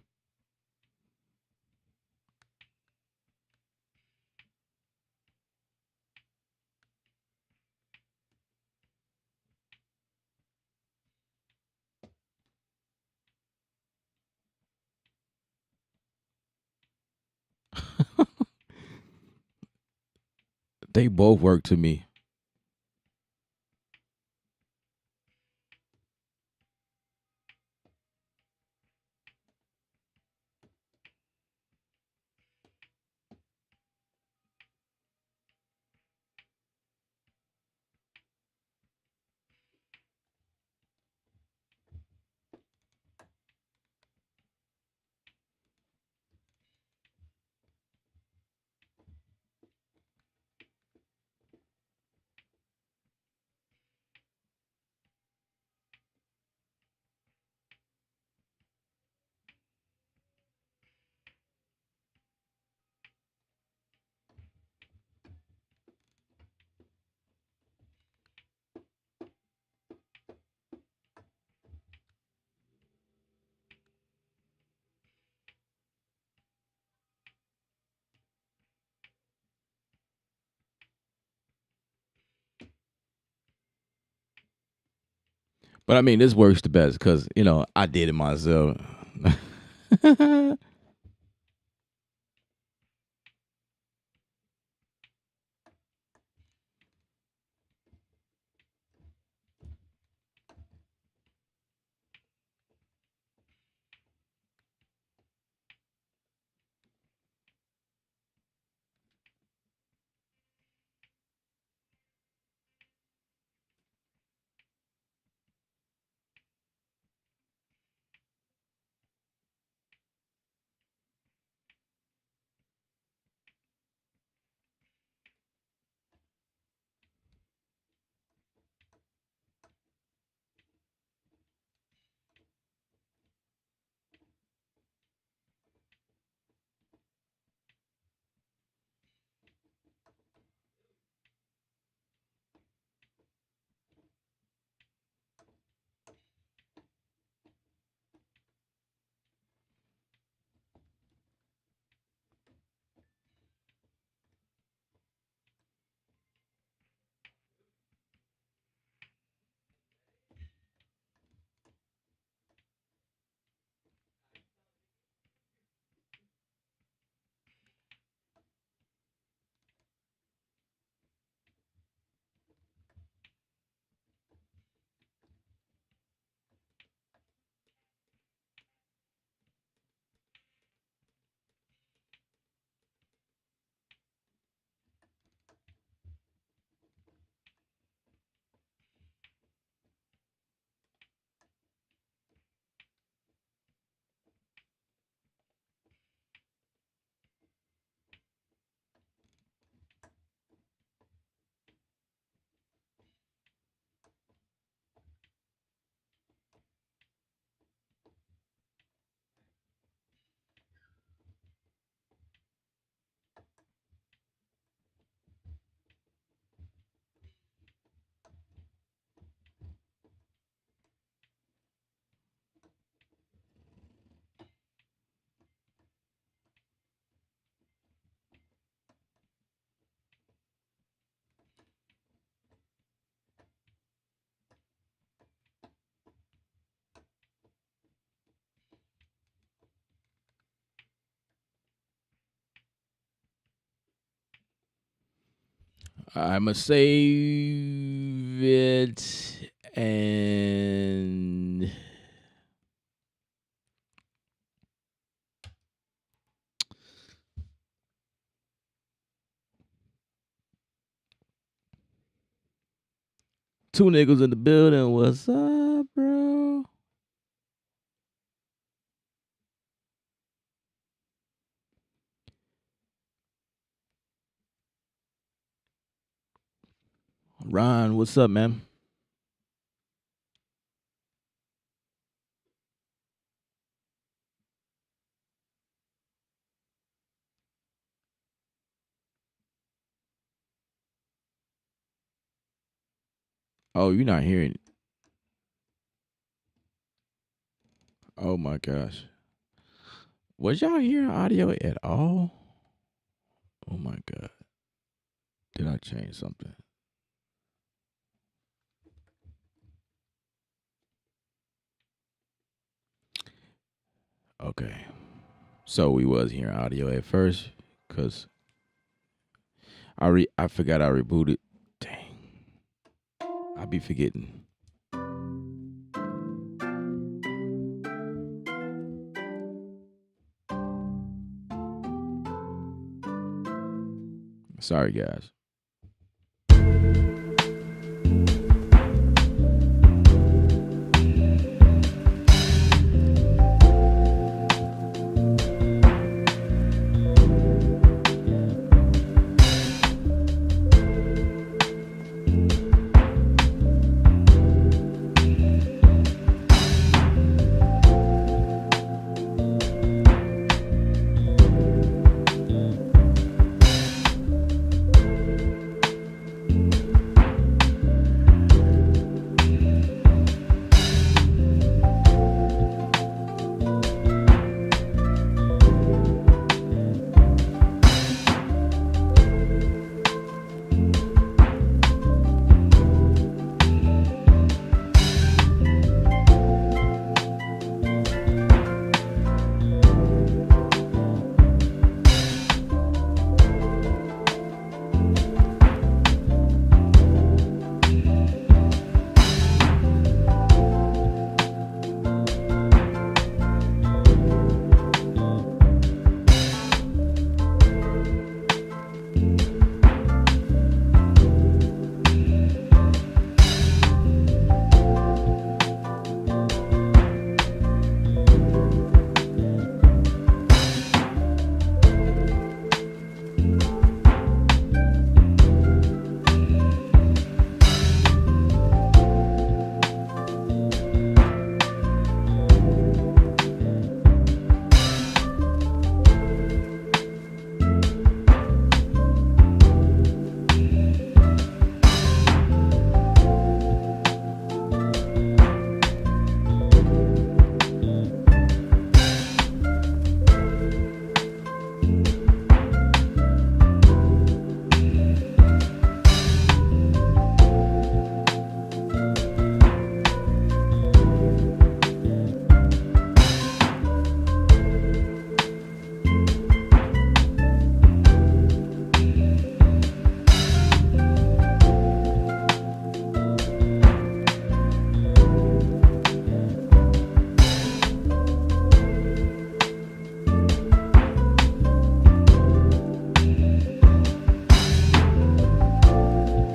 They both work to me. But I mean, this works the best because I did it myself. I'ma save it and two niggas in the building. What's up, bro? Ron, what's up, man? Oh, you're not hearing it. Oh my gosh. Was y'all hearing audio at all? Oh my god. Did I change something? Okay. So we was hearing audio at first because I forgot I rebooted. Dang. I be forgetting. Sorry, guys.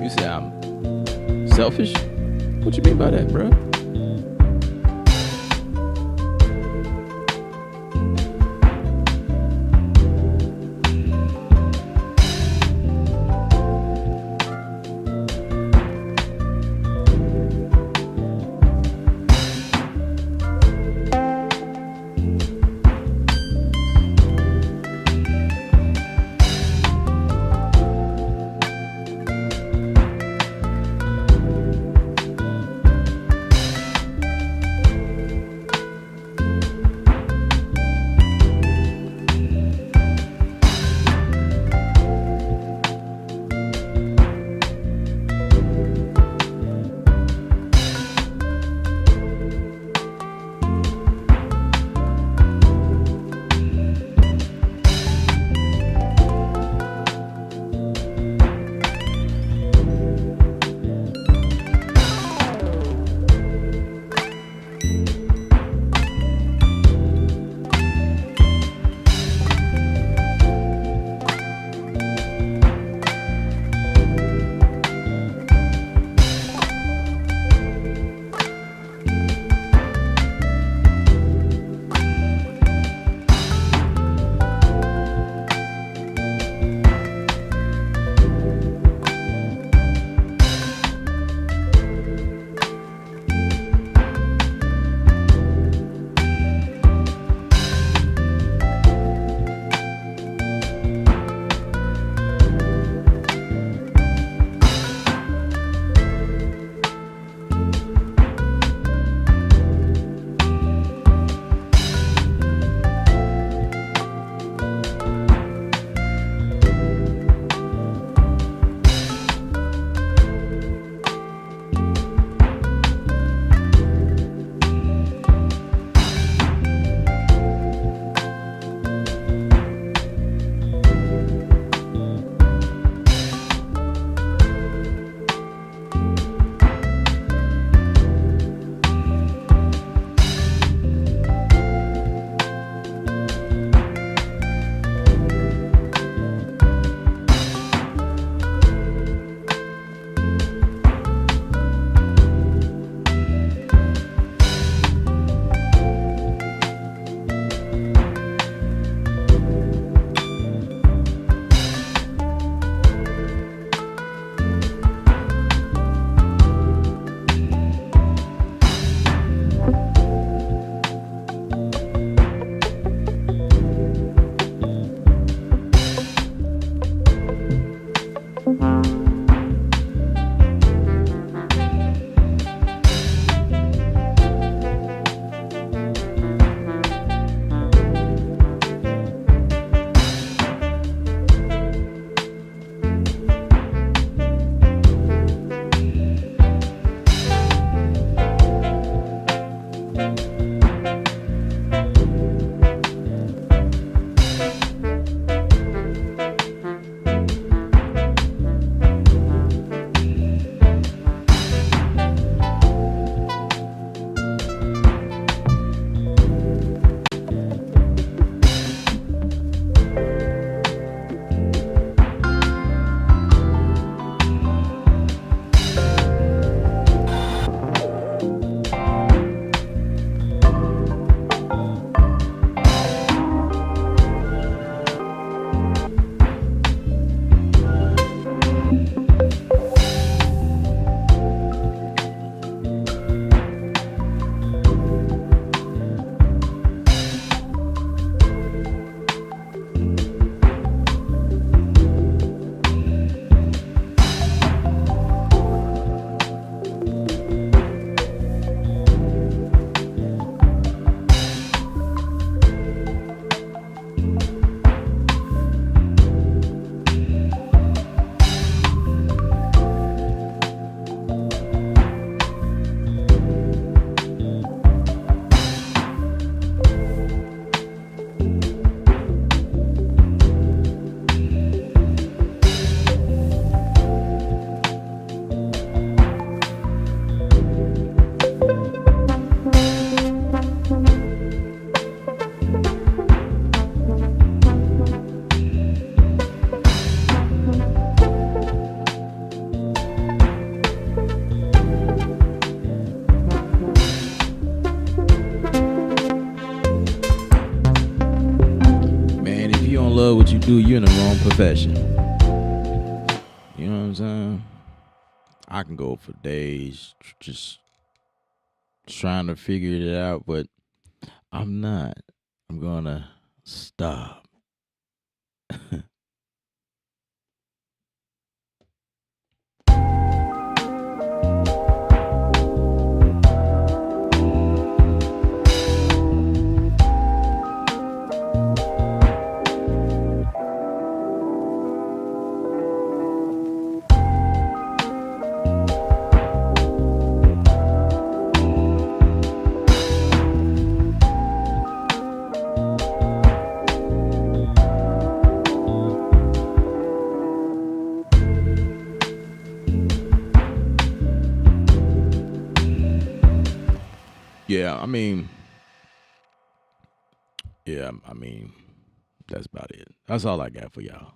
You say I'm selfish? What you mean by that, bro? you do, you're in the wrong profession. You know what I'm saying? I can go for days just trying to figure it out, but I'm not. I'm gonna stop. Yeah, I mean, that's about it. That's all I got for y'all.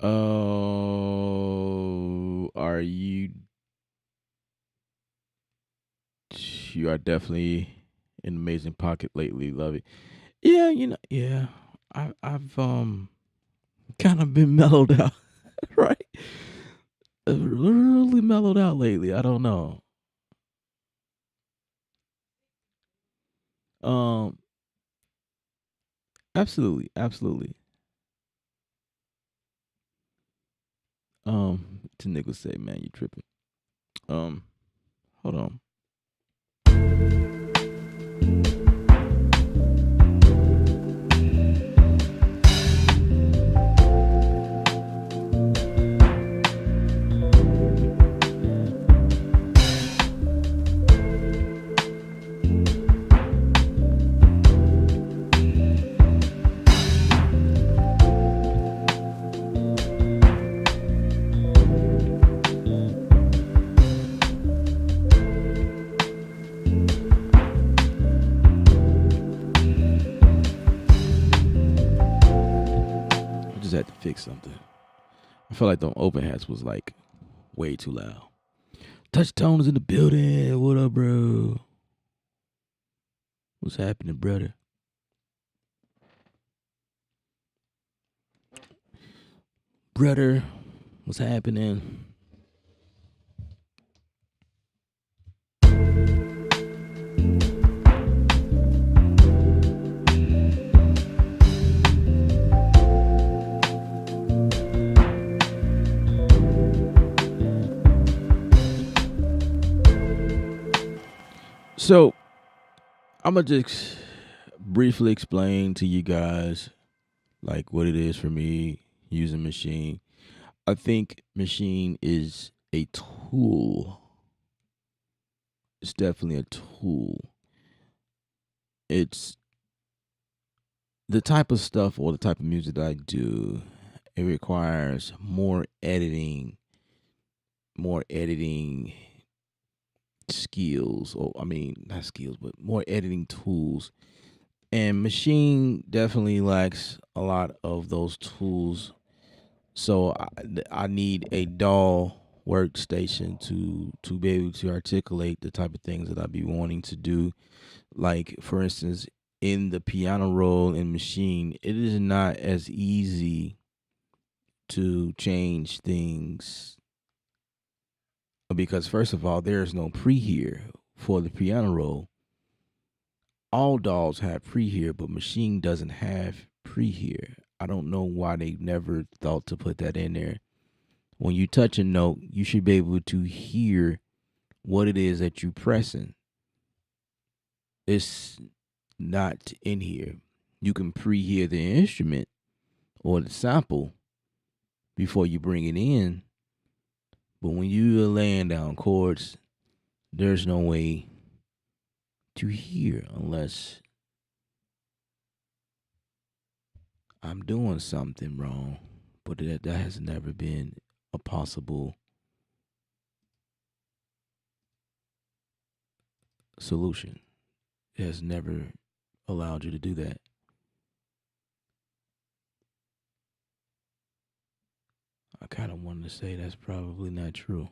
Oh, you are definitely in amazing pocket lately, love it. Yeah, yeah. I've kind of been mellowed out, right? Really mellowed out lately. I don't know. Um, absolutely. To niggas say, man, you tripping. Um, hold on. I just had to fix something. I felt like the open hats was like way too loud. Touchtones in the building. What up, bro? What's happening, brother? Brother, what's happening? So, I'm gonna just briefly explain to you guys like what it is for me using Machine. I think Machine is a tool. It's definitely a tool. It's the type of stuff or the type of music that I do. It requires more editing skills, or I mean, not skills, but more editing tools. And Machine definitely lacks a lot of those tools. So I need a DAW workstation to be able to articulate the type of things that I be wanting to do. Like for instance, in the piano roll in Machine, it is not as easy to change things because first of all, there's no pre-hear for the piano roll. All DAWs have pre-hear, but Machine doesn't have pre-hear. I don't know why they never thought to put that in there. When you touch a note, you should be able to hear what it is that you're pressing. It's not in here. You can pre-hear the instrument or the sample before you bring it in, but when you are laying down chords, there's no way to hear unless I'm doing something wrong. But that has never been a possible solution. It has never allowed you to do that. I kind of wanted to say that's probably not true.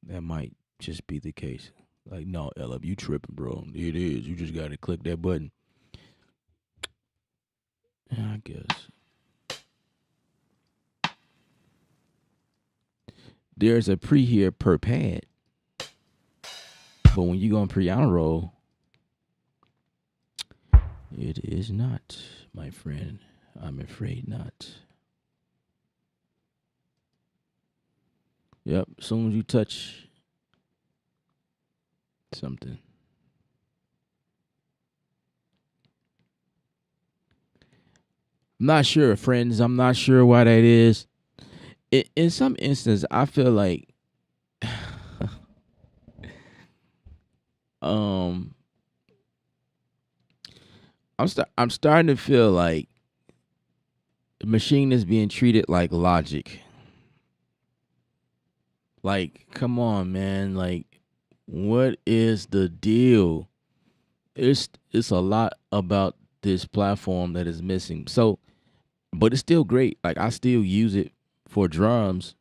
That might just be the case. Like, no, Ella, you tripping, bro. It is. You just got to click that button. Yeah, I guess there's a pre here per pad, but when you go on pre-honor roll, it is not, my friend. I'm afraid not. Yep. As soon as you touch something, I'm not sure, friends. I'm not sure why that is. In some instances, I feel like, um, I'm starting to feel like the machine is being treated like logic. Like, come on, man. Like, what is the deal? It's a lot about this platform that is missing. So, but it's still great. Like, I still use it for drums,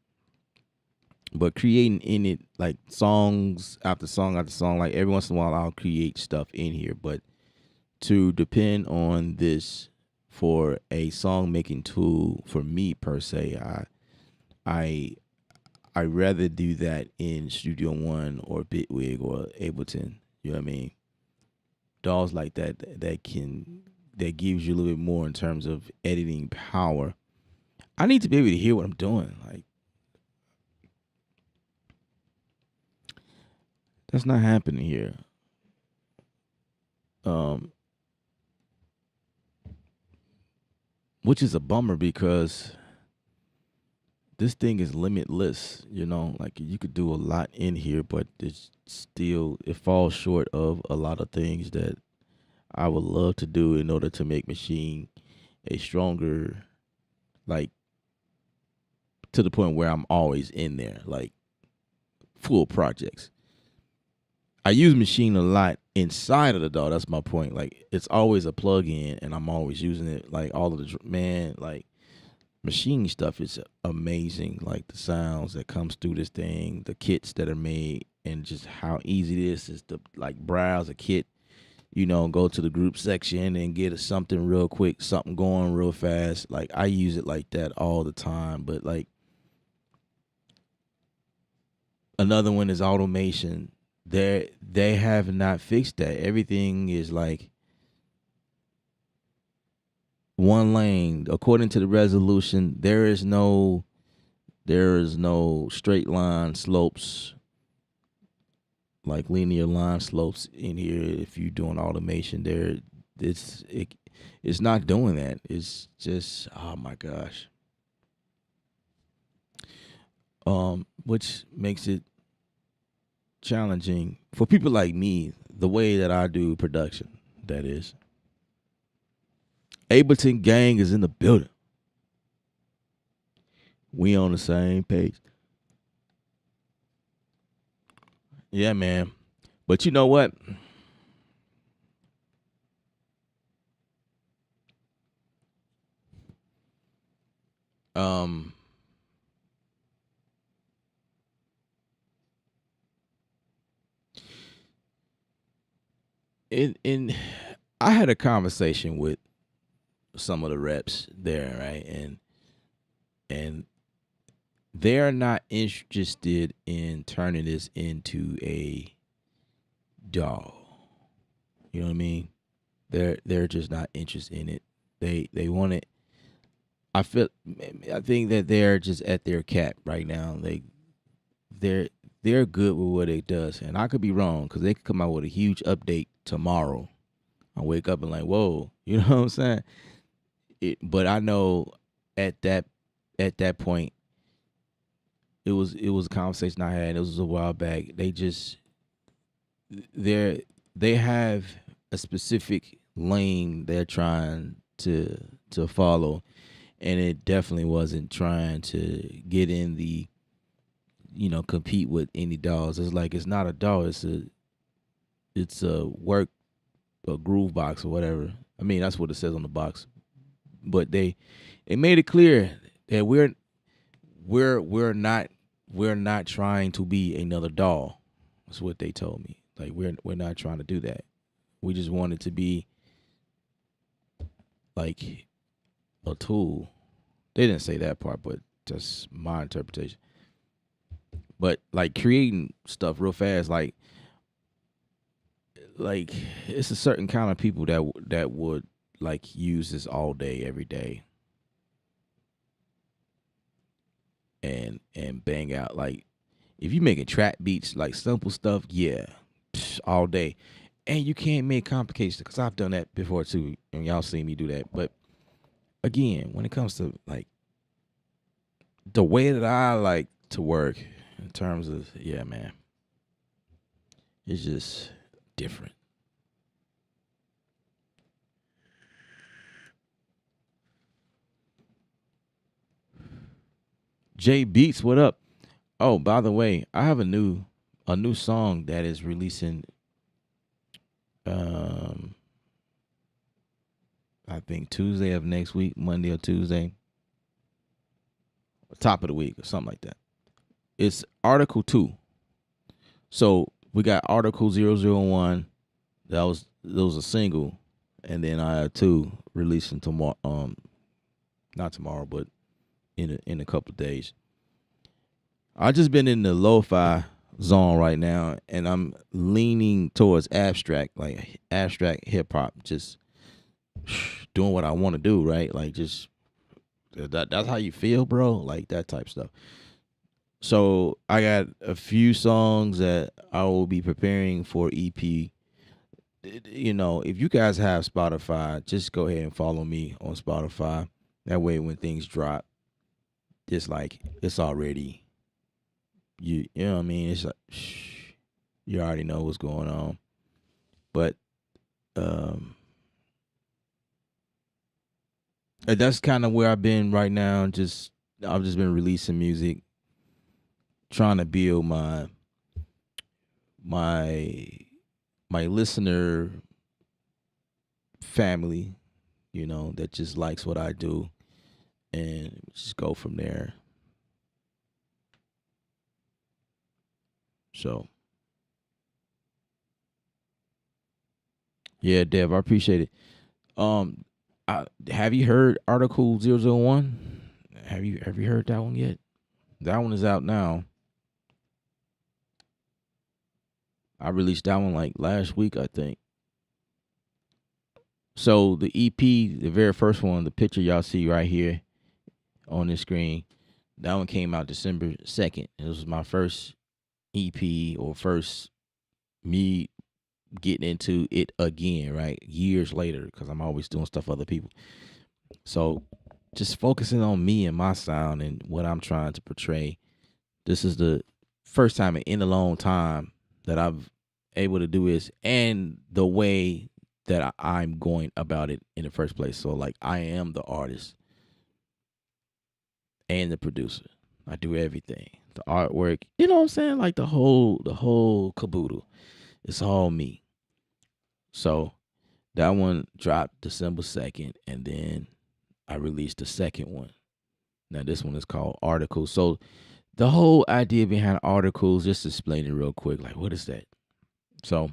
but creating in it like songs after song after song. Like every once in a while, I'll create stuff in here. But to depend on this for a song making tool for me per se, I I rather do that in Studio One or Bitwig or Ableton. You know what I mean? Dolls like that gives you a little bit more in terms of editing power. I need to be able to hear what I'm doing. Like that's not happening here. Um, which is a bummer because this thing is limitless. You know, like you could do a lot in here, but it falls short of a lot of things that I would love to do in order to make Machine a stronger, like to the point where I'm always in there, like full projects. I use Machine a lot inside of the DAW. That's my point. Like it's always a plug-in, and I'm always using it. Like all of the man, like Machine stuff is amazing. Like the sounds that comes through this thing, the kits that are made, and just how easy it is to like browse a kit. You know, go to the group section and get something real quick, something going real fast. Like I use it like that all the time. But like another one is automation. They have not fixed that. Everything is like one lane. According to the resolution, there is no straight line slopes, like linear line slopes in here. If you're doing automation, it's not doing that. It's just oh my gosh. Which makes it challenging for people like me, the way that I do production. That is, Ableton gang is in the building. We on the same page. Yeah, man. But you know what? Um, in I had a conversation with some of the reps there, right? And they're not interested in turning this into a DAW. You know what I mean? They're just not interested in it. They want it. I think that they're just at their cap right now. They're they're good with what it does, and I could be wrong because they could come out with a huge update tomorrow. I wake up and like, whoa, you know what I'm saying? But I know at that point, it was a conversation I had. It was a while back. They have a specific lane they're trying to follow, and it definitely wasn't trying to get in the compete with any dolls. It's like it's not a doll. It's a work a groove box or whatever. I mean that's what it says on the box. But they made it clear that we're not trying to be another doll. That's what they told me. Like we're not trying to do that. We just wanted to be like a tool. They didn't say that part, but that's my interpretation. But like creating stuff real fast, like it's a certain kind of people that would like use this all day, every day, and bang out. Like if you making trap beats, like simple stuff, yeah, all day. And you can't make complications because I've done that before too, and y'all seen me do that. But again, when it comes to like the way that I like to work in terms of, yeah, man, it's just different. Jay Beats, what up? Oh, by the way, I have a new song that is releasing um I think Tuesday of next week, Monday or Tuesday, top of the week or something like that. It's Article 2. So, we got Article 001, that was a single, and then I had 2 releasing tomorrow, not tomorrow, but in a couple of days. I just been in the lo-fi zone right now, and I'm leaning towards abstract, like abstract hip hop, just doing what I want to do, right? Like just that's how you feel, bro. Like that type stuff. So I got a few songs that I will be preparing for EP. If you guys have Spotify, just go ahead and follow me on Spotify. That way, when things drop, just like it's already you know what I mean. It's like you already know what's going on. But um, and that's kind of where I've been right now. I've just been releasing music, trying to build my my listener family, that just likes what I do, and just go from there. So yeah, Dev, I appreciate it. Um, have you heard Article 001? Have you heard that one yet? That one is out now. I released that one like last week, I think. So the EP, the very first one, the picture y'all see right here on the screen, that one came out December 2nd. It was my first EP, or first me getting into it again, right? Years later, because I'm always doing stuff for other people. So just focusing on me and my sound and what I'm trying to portray. This is the first time in a long time that I've able to do this, and the way that I'm going about it in the first place. So like I am the artist and the producer. I do everything. The artwork, you know what I'm saying? Like the whole caboodle. It's all me. So that one dropped December 2nd, and then I released the second one. Now this one is called Articles. So the whole idea behind articles, just explain it real quick. Like, what is that? So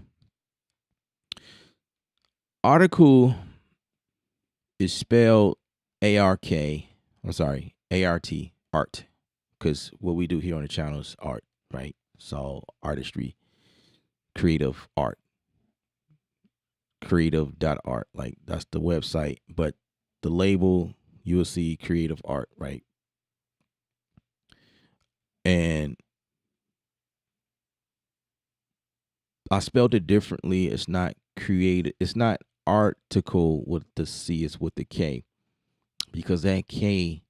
article is spelled ARK. I'm sorry, art. Because what we do here on the channel is art, right? So artistry, creative art, creative.art. Like that's the website. But the label, you will see creative art, right? And I spelled it differently. It's not creative. It's not article with the C, it's with the K. Because that K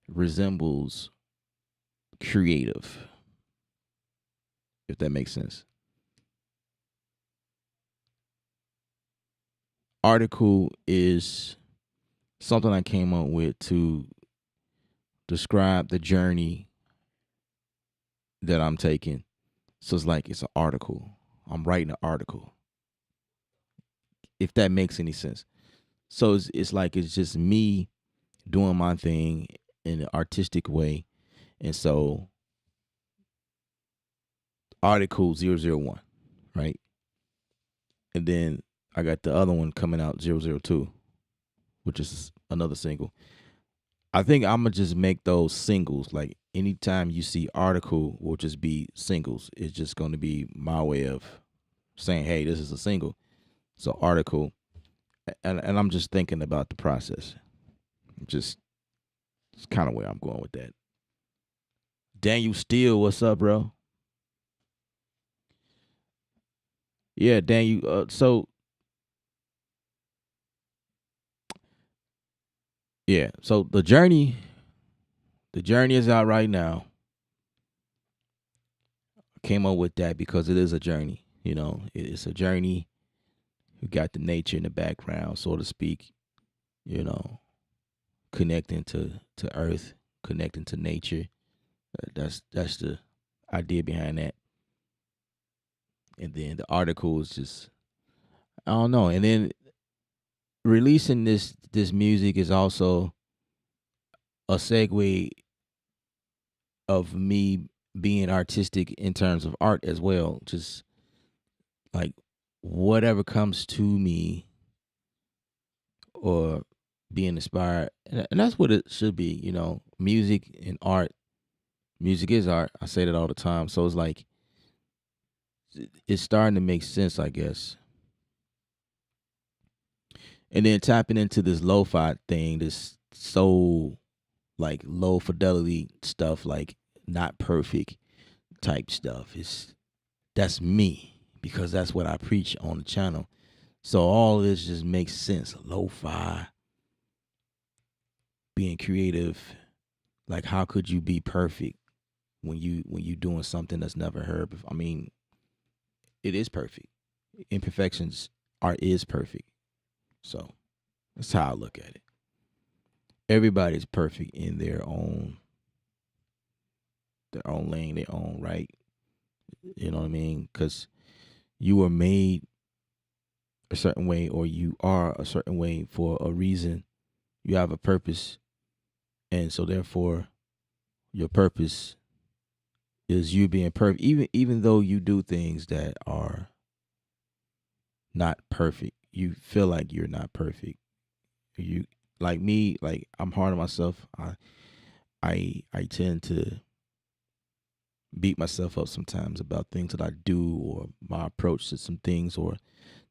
resembles creative, if that makes sense. Article is something I came up with to describe the journey that I'm taking. So it's like it's an article. I'm writing an article, if that makes any sense. So it's like it's just me doing my thing in an artistic way. And so article 001, right? And then I got the other one coming out 002, which is another single. I think I'm gonna just make those singles. Like anytime you see article, will just be singles. It's just gonna be my way of saying, hey, this is a single. So article, and I'm just thinking about the process. Just it's kind of where I'm going with that. Daniel Steele, what's up, bro? Yeah, Daniel. So yeah, so the journey is out right now. I came up with that because it is a journey. You know, it's a journey. You got the nature in the background, so to speak. You know, connecting to earth, connecting to nature. That's the idea behind that. And then the article is just I don't know. And then releasing this music is also a segue of me being artistic in terms of art as well. Just like whatever comes to me or being inspired, and that's what it should be. You know, music and art. Music is art. I say that all the time. So it's like it's starting to make sense, I guess. And then tapping into this lo-fi thing, this so like low fidelity stuff, like not perfect type stuff. It's that's me because that's what I preach on the channel. So all this just makes sense. Lo-fi, being creative. Like how could you be perfect when you doing something that's never heard before? I mean, it is perfect. Imperfections art is perfect. So that's how I look at it. Everybody's perfect in their own lane, their own right. You know what I mean? Because you were made a certain way, or you are a certain way for a reason. You have a purpose, and so therefore, your purpose is you being perfect. Even though you do things that are not perfect, you feel like you're not perfect. You like me, like I'm hard on myself. I tend to beat myself up sometimes about things that I do or my approach to some things or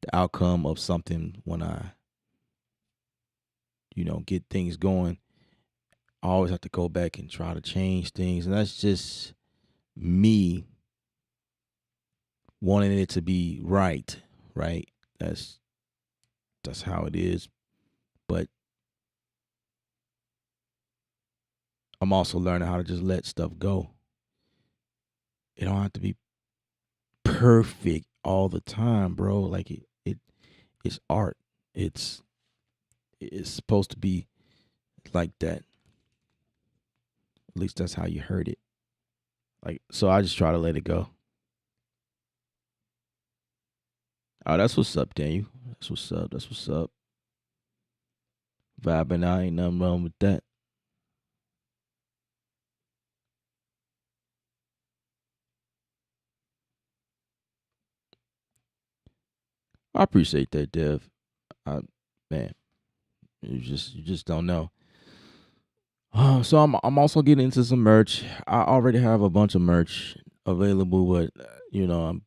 the outcome of something when I, get things going. I always have to go back and try to change things. And that's just me wanting it to be right, right? That's that's how it is. But I'm also learning how to just let stuff go. It don't have to be perfect all the time, bro. Like it's art. It's it's supposed to be like that. At least that's how you heard it. Like so I just try to let it go. Oh, that's what's up, Daniel. That's what's up. That's what's up. Vibing out, ain't nothing wrong with that. I appreciate that, Dev. I man, you just don't know. So I'm also getting into some merch. I already have a bunch of merch available, but I'm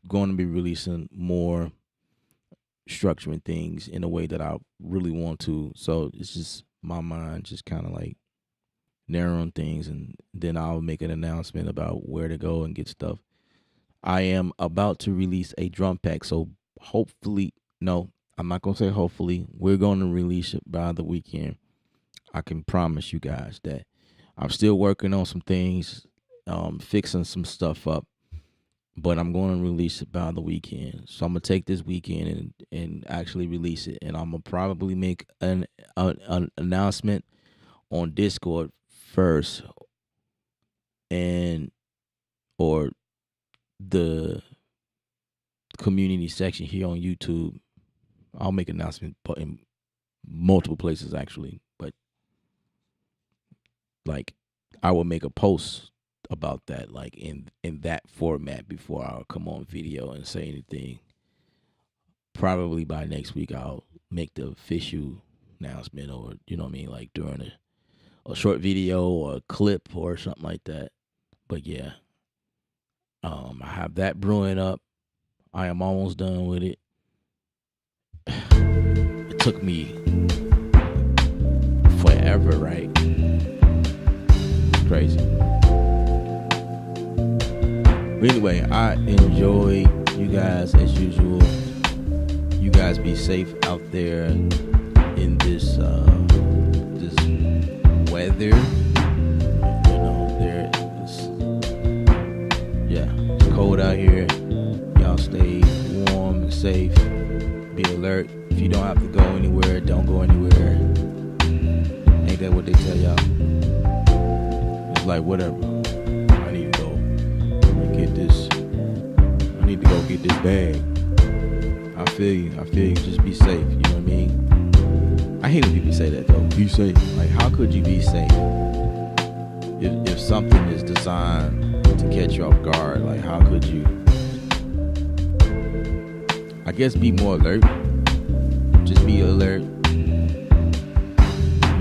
going to be releasing more structuring things in a way that I really want to. So it's just my mind just kind of like narrowing things, and then I'll make an announcement about where to go and get stuff. I am about to release a drum pack, so hopefully, no, I'm not gonna say hopefully. We're gonna release it by the weekend. I can promise you guys that. I'm still working on some things, fixing some stuff up, but I'm going to release it by the weekend. So I'm gonna take this weekend and actually release it, and I'm gonna probably make an announcement on Discord first, and or the community section here on YouTube. I'll make an announcement, but in multiple places actually. But like, I will make a post about that, like in that format before I'll come on video and say anything. Probably by next week, I'll make the official. announcement, or you know what I mean, like during a short video or a clip or something like that. But yeah, I have that brewing up. I am almost done with it. It took me forever, right? It's crazy. But anyway, I enjoy you guys as usual. You guys be safe out there in this weather. You know, it's cold out here. Y'all stay warm and safe. Be alert. If you don't have to go anywhere, don't go anywhere. Ain't that what they tell y'all? It's like, whatever. I need to go and get this. I need to go get this bag. I feel you. Just be safe. You know what I mean? I hate when people say that though. Be safe. Like, how could you be safe if something is designed to catch you off guard? Like, how could you? I guess be more alert. Just be alert. You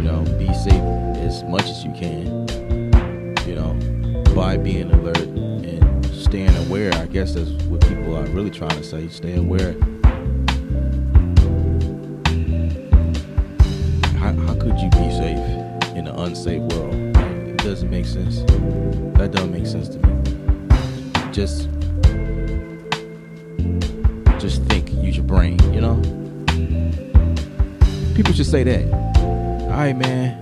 know, be safe as much as you can. You know, by being alert and staying aware. I guess that's what people are really trying to say. Stay aware. How could you be safe in an unsafe world? It doesn't make sense. That doesn't make sense to me. Just think, use your brain, you know? People should say that. All right, man.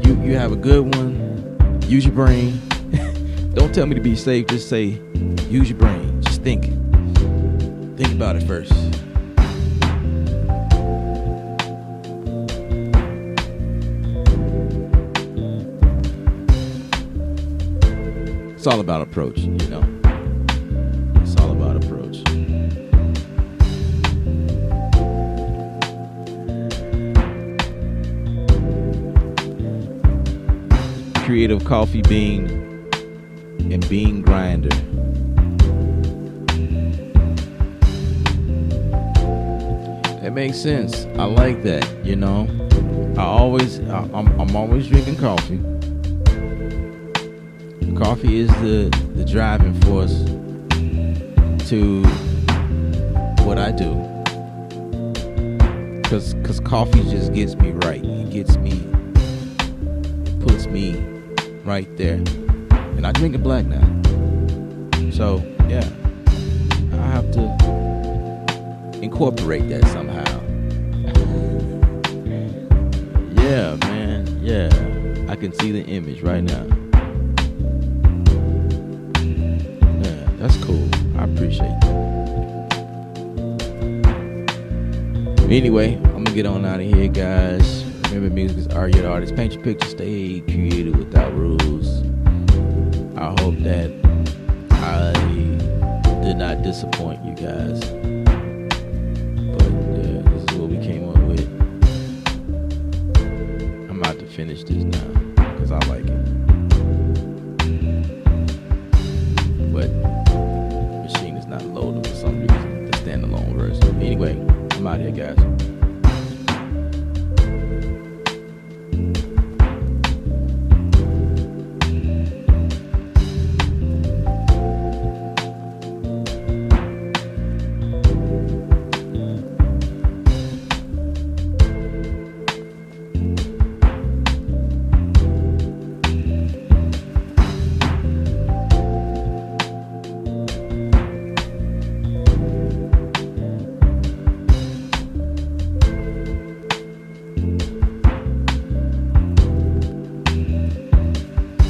You have a good one. Use your brain. Don't tell me to be safe. Just say, use your brain. Just think. Think about it first. It's all about approach, you know. It's all about approach. Creative coffee bean and bean grinder. That makes sense. I like that, you know. I'm always drinking coffee. Coffee is the driving force to what I do. Cause coffee just gets me right. It puts me right there. And I drink it black now. So yeah, I have to incorporate that somehow. Yeah, man. Yeah, I can see the image right now. Yeah, that's cool. I appreciate that. Anyway, I'm gonna get on out of here, guys. Remember, music is art, you're the artist. Paint your picture, stay creative without rules. I hope that I did not disappoint you guys. But yeah, this is what we came up with. I'm about to finish this now because I like it. But Maschine is not loaded for some reason, the standalone version. Anyway, I'm out here, guys.